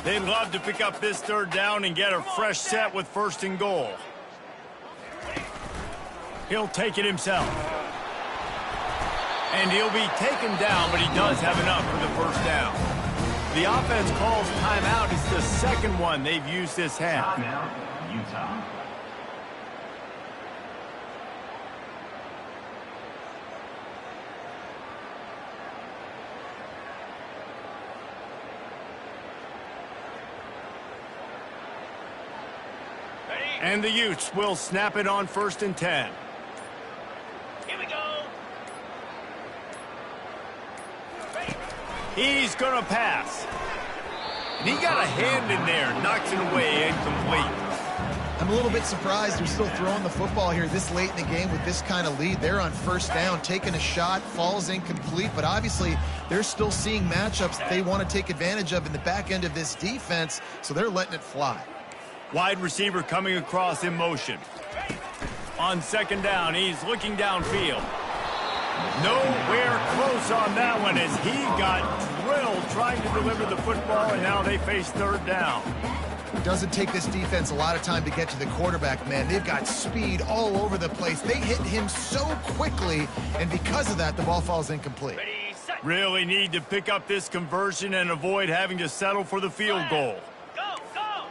They'd love to pick up this third down and get a fresh set with 1st and goal. He'll take it himself. And he'll be taken down, but he does have enough for the first down. The offense calls timeout. It's the second one they've used this half. Timeout, Utah. And the Utes will snap it on 1st and 10. Here we go. He's going to pass. And he got a hand in there, knocks it away, incomplete. I'm a little bit surprised they're still throwing the football here this late in the game with this kind of lead. They're on 1st down, taking a shot, falls incomplete, but obviously they're still seeing matchups that they want to take advantage of in the back end of this defense, so they're letting it fly. Wide receiver coming across in motion. On 2nd down, he's looking downfield. Nowhere close on that one as he got drilled trying to deliver the football, and now they face 3rd down. It doesn't take this defense a lot of time to get to the quarterback, man. They've got speed all over the place. They hit him so quickly, and because of that, the ball falls incomplete. Ready, set. Really need to pick up this conversion and avoid having to settle for the field goal. Go, go.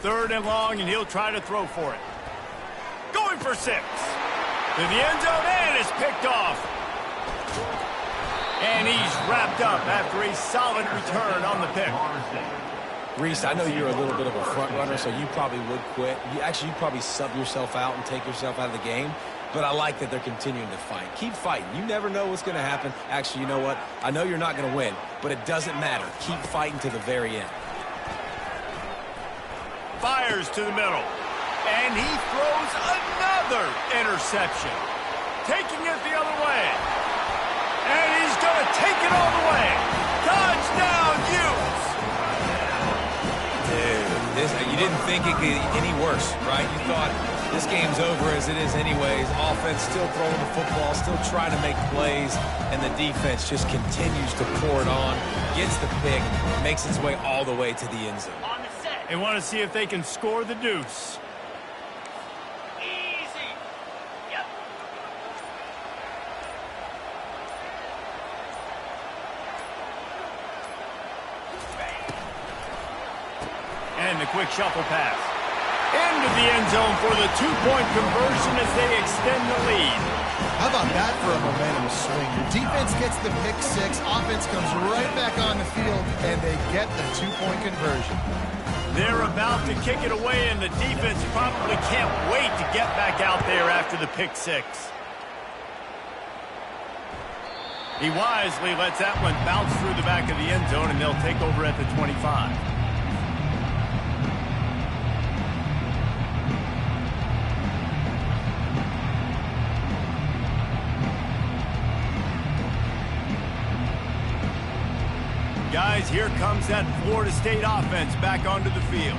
3rd and long, and he'll try to throw for it. Going for 6. To the end zone, and it's picked off. And he's wrapped up after a solid return on the pick. Reese, I know you're a little bit of a front runner, so you probably would quit. You'd probably sub yourself out and take yourself out of the game. But I like that they're continuing to fight. Keep fighting. You never know what's going to happen. Actually, you know what? I know you're not going to win, but it doesn't matter. Keep fighting to the very end. Fires to the middle. And he throws another interception. Taking it the other way. And he's going to take it all the way. Touchdown, Utes! Dude, you didn't think it could get any worse, right? You thought this game's over as it is anyways. Offense still throwing the football, still trying to make plays, and the defense just continues to pour it on, gets the pick, makes its way all the way to the end zone. On the set. They want to see if they can score the deuce. Easy. Yep. And the quick shuffle pass. Into the end zone for the 2-point conversion as they extend the lead. How about that for a momentum swing? Your defense gets the pick 6, offense comes right back on the field, and they get the 2-point conversion. They're about to kick it away, and the defense probably can't wait to get back out there after the pick 6. He wisely lets that one bounce through the back of the end zone, and they'll take over at the 25. Guys, here comes that Florida State offense back onto the field.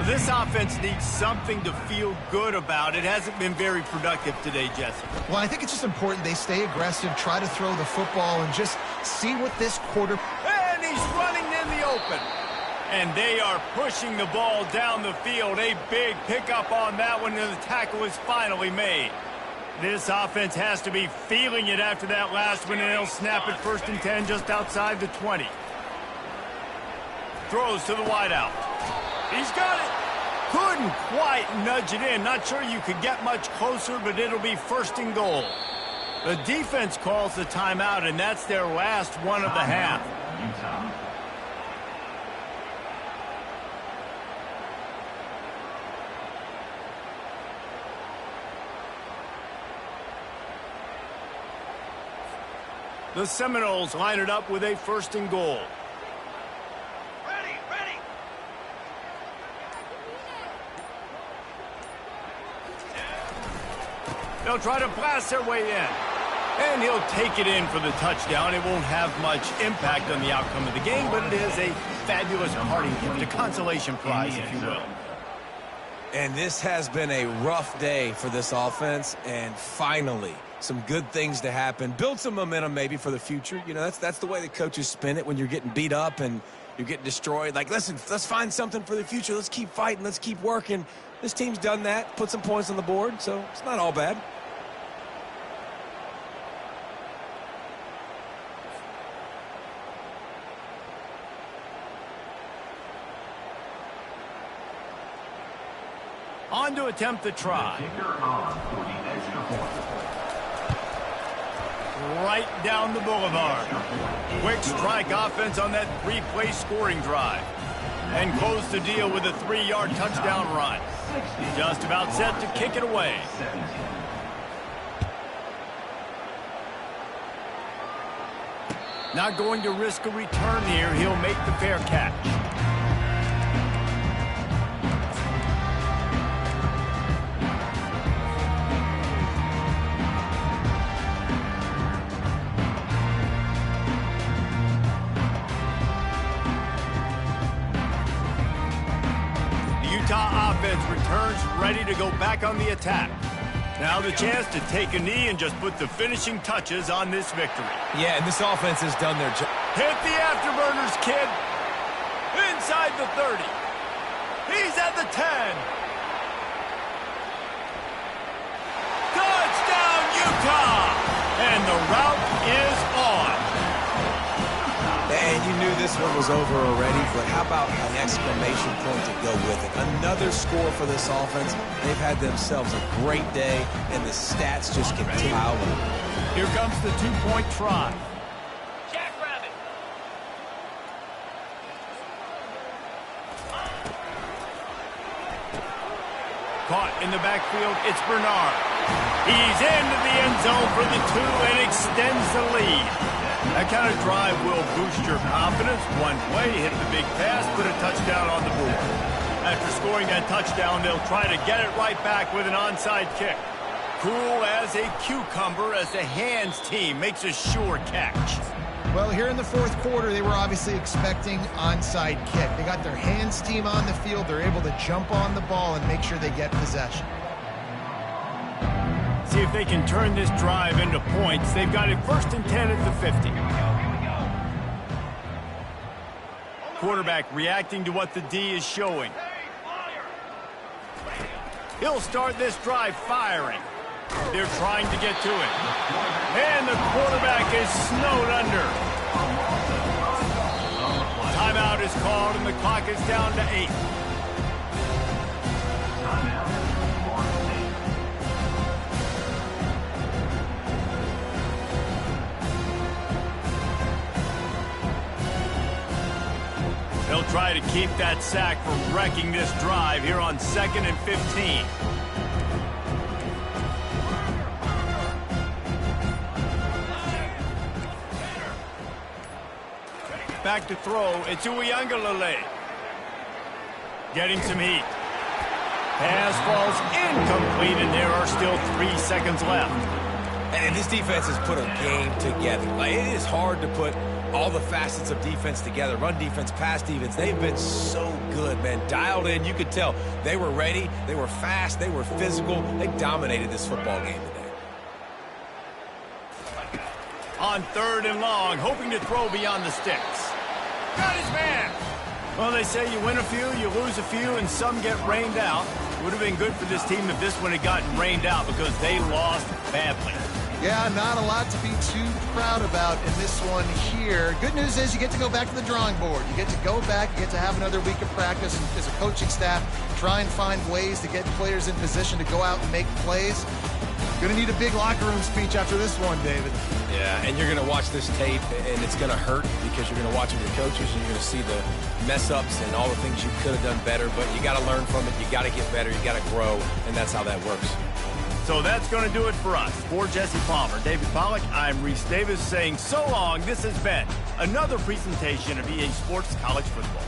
This offense needs something to feel good about. It hasn't been very productive today, Jesse. Well, I think it's just important they stay aggressive, try to throw the football, and just see what this quarter... And he's running in the open. And they are pushing the ball down the field. A big pickup on that one, and the tackle is finally made. This offense has to be feeling it after that last one, and they'll snap it 1st and 10 just outside the 20. Throws to the wideout. He's got it. Couldn't quite nudge it in. Not sure you could get much closer, but it'll be 1st and goal. The defense calls the timeout, and that's their last one of the half. Utah. The Seminoles line it up with a 1st and goal. Ready. They'll try to blast their way in. And he'll take it in for the touchdown. It won't have much impact on the outcome of the game, but it is a fabulous parting gift, a consolation prize, if you will. And this has been a rough day for this offense, and finally, some good things to happen. Build some momentum maybe for the future. You know, that's the way the coaches spin it when you're getting beat up and you're getting destroyed. Like, listen, let's find something for the future. Let's keep fighting. Let's keep working. This team's done that, put some points on the board, so it's not all bad. On to attempt the try. Right down the boulevard. Quick strike offense on that three-play scoring drive. And close the deal with a 3-yard touchdown run. Just about set to kick it away. Not going to risk a return here. He'll make the fair catch. Ncaa offense returns ready to go back on the attack. Now the chance to take a knee and just put the finishing touches on this victory. Yeah, and this offense has done their job. Hit the afterburners, kid. Inside the 30. He's at the 10. Touchdown, Utah! And the route is on. And you knew this one was over already, but how about an exclamation point to go with it? Another score for this offense. They've had themselves a great day, and the stats just continue. Here comes the two-point try. Jackrabbit. Caught in the backfield, it's Bernard. He's into the end zone for the 2 and extends the lead. That kind of drive will boost your confidence. One play, hit the big pass, put a touchdown on the board. After scoring that touchdown, they'll try to get it right back with an onside kick. Cool as a cucumber as the hands team makes a sure catch. Well, here in the fourth quarter, they were obviously expecting onside kick. They got their hands team on the field. They're able to jump on the ball and make sure they get possession. See if they can turn this drive into points. They've got it 1st and 10 at the 50. Quarterback reacting to what the D is showing. He'll start this drive firing. They're trying to get to it. And the quarterback is snowed under. Timeout is called and the clock is down to 8. They'll try to keep that sack from wrecking this drive here on 2nd and 15. Back to throw. It's Ncaa. Getting some heat. Pass falls incomplete, and there are still 3 seconds left. And this defense has put a game together. Like, it is hard to put all the facets of defense together. Run defense, pass defense. They've been so good, man. Dialed in. You could tell they were ready. They were fast. They were physical. They dominated this football game today. On 3rd and long, hoping to throw beyond the sticks. Got his man. Well, they say you win a few, you lose a few, and some get rained out. Would have been good for this team if this one had gotten rained out because they lost badly. Yeah, not a lot to be too proud about in this one here. Good news is you get to go back to the drawing board. You get to go back, you get to have another week of practice as a coaching staff, try and find ways to get players in position to go out and make plays. Going to need a big locker room speech after this one, David. Yeah, and you're going to watch this tape, and it's going to hurt because you're going to watch with your coaches, and you're going to see the mess-ups and all the things you could have done better, but you got to learn from it. You got to get better. You got to grow, and that's how that works. So that's going to do it for us. For Jesse Palmer, David Pollack, I'm Reese Davis saying so long. This has been another presentation of EA Sports College Football.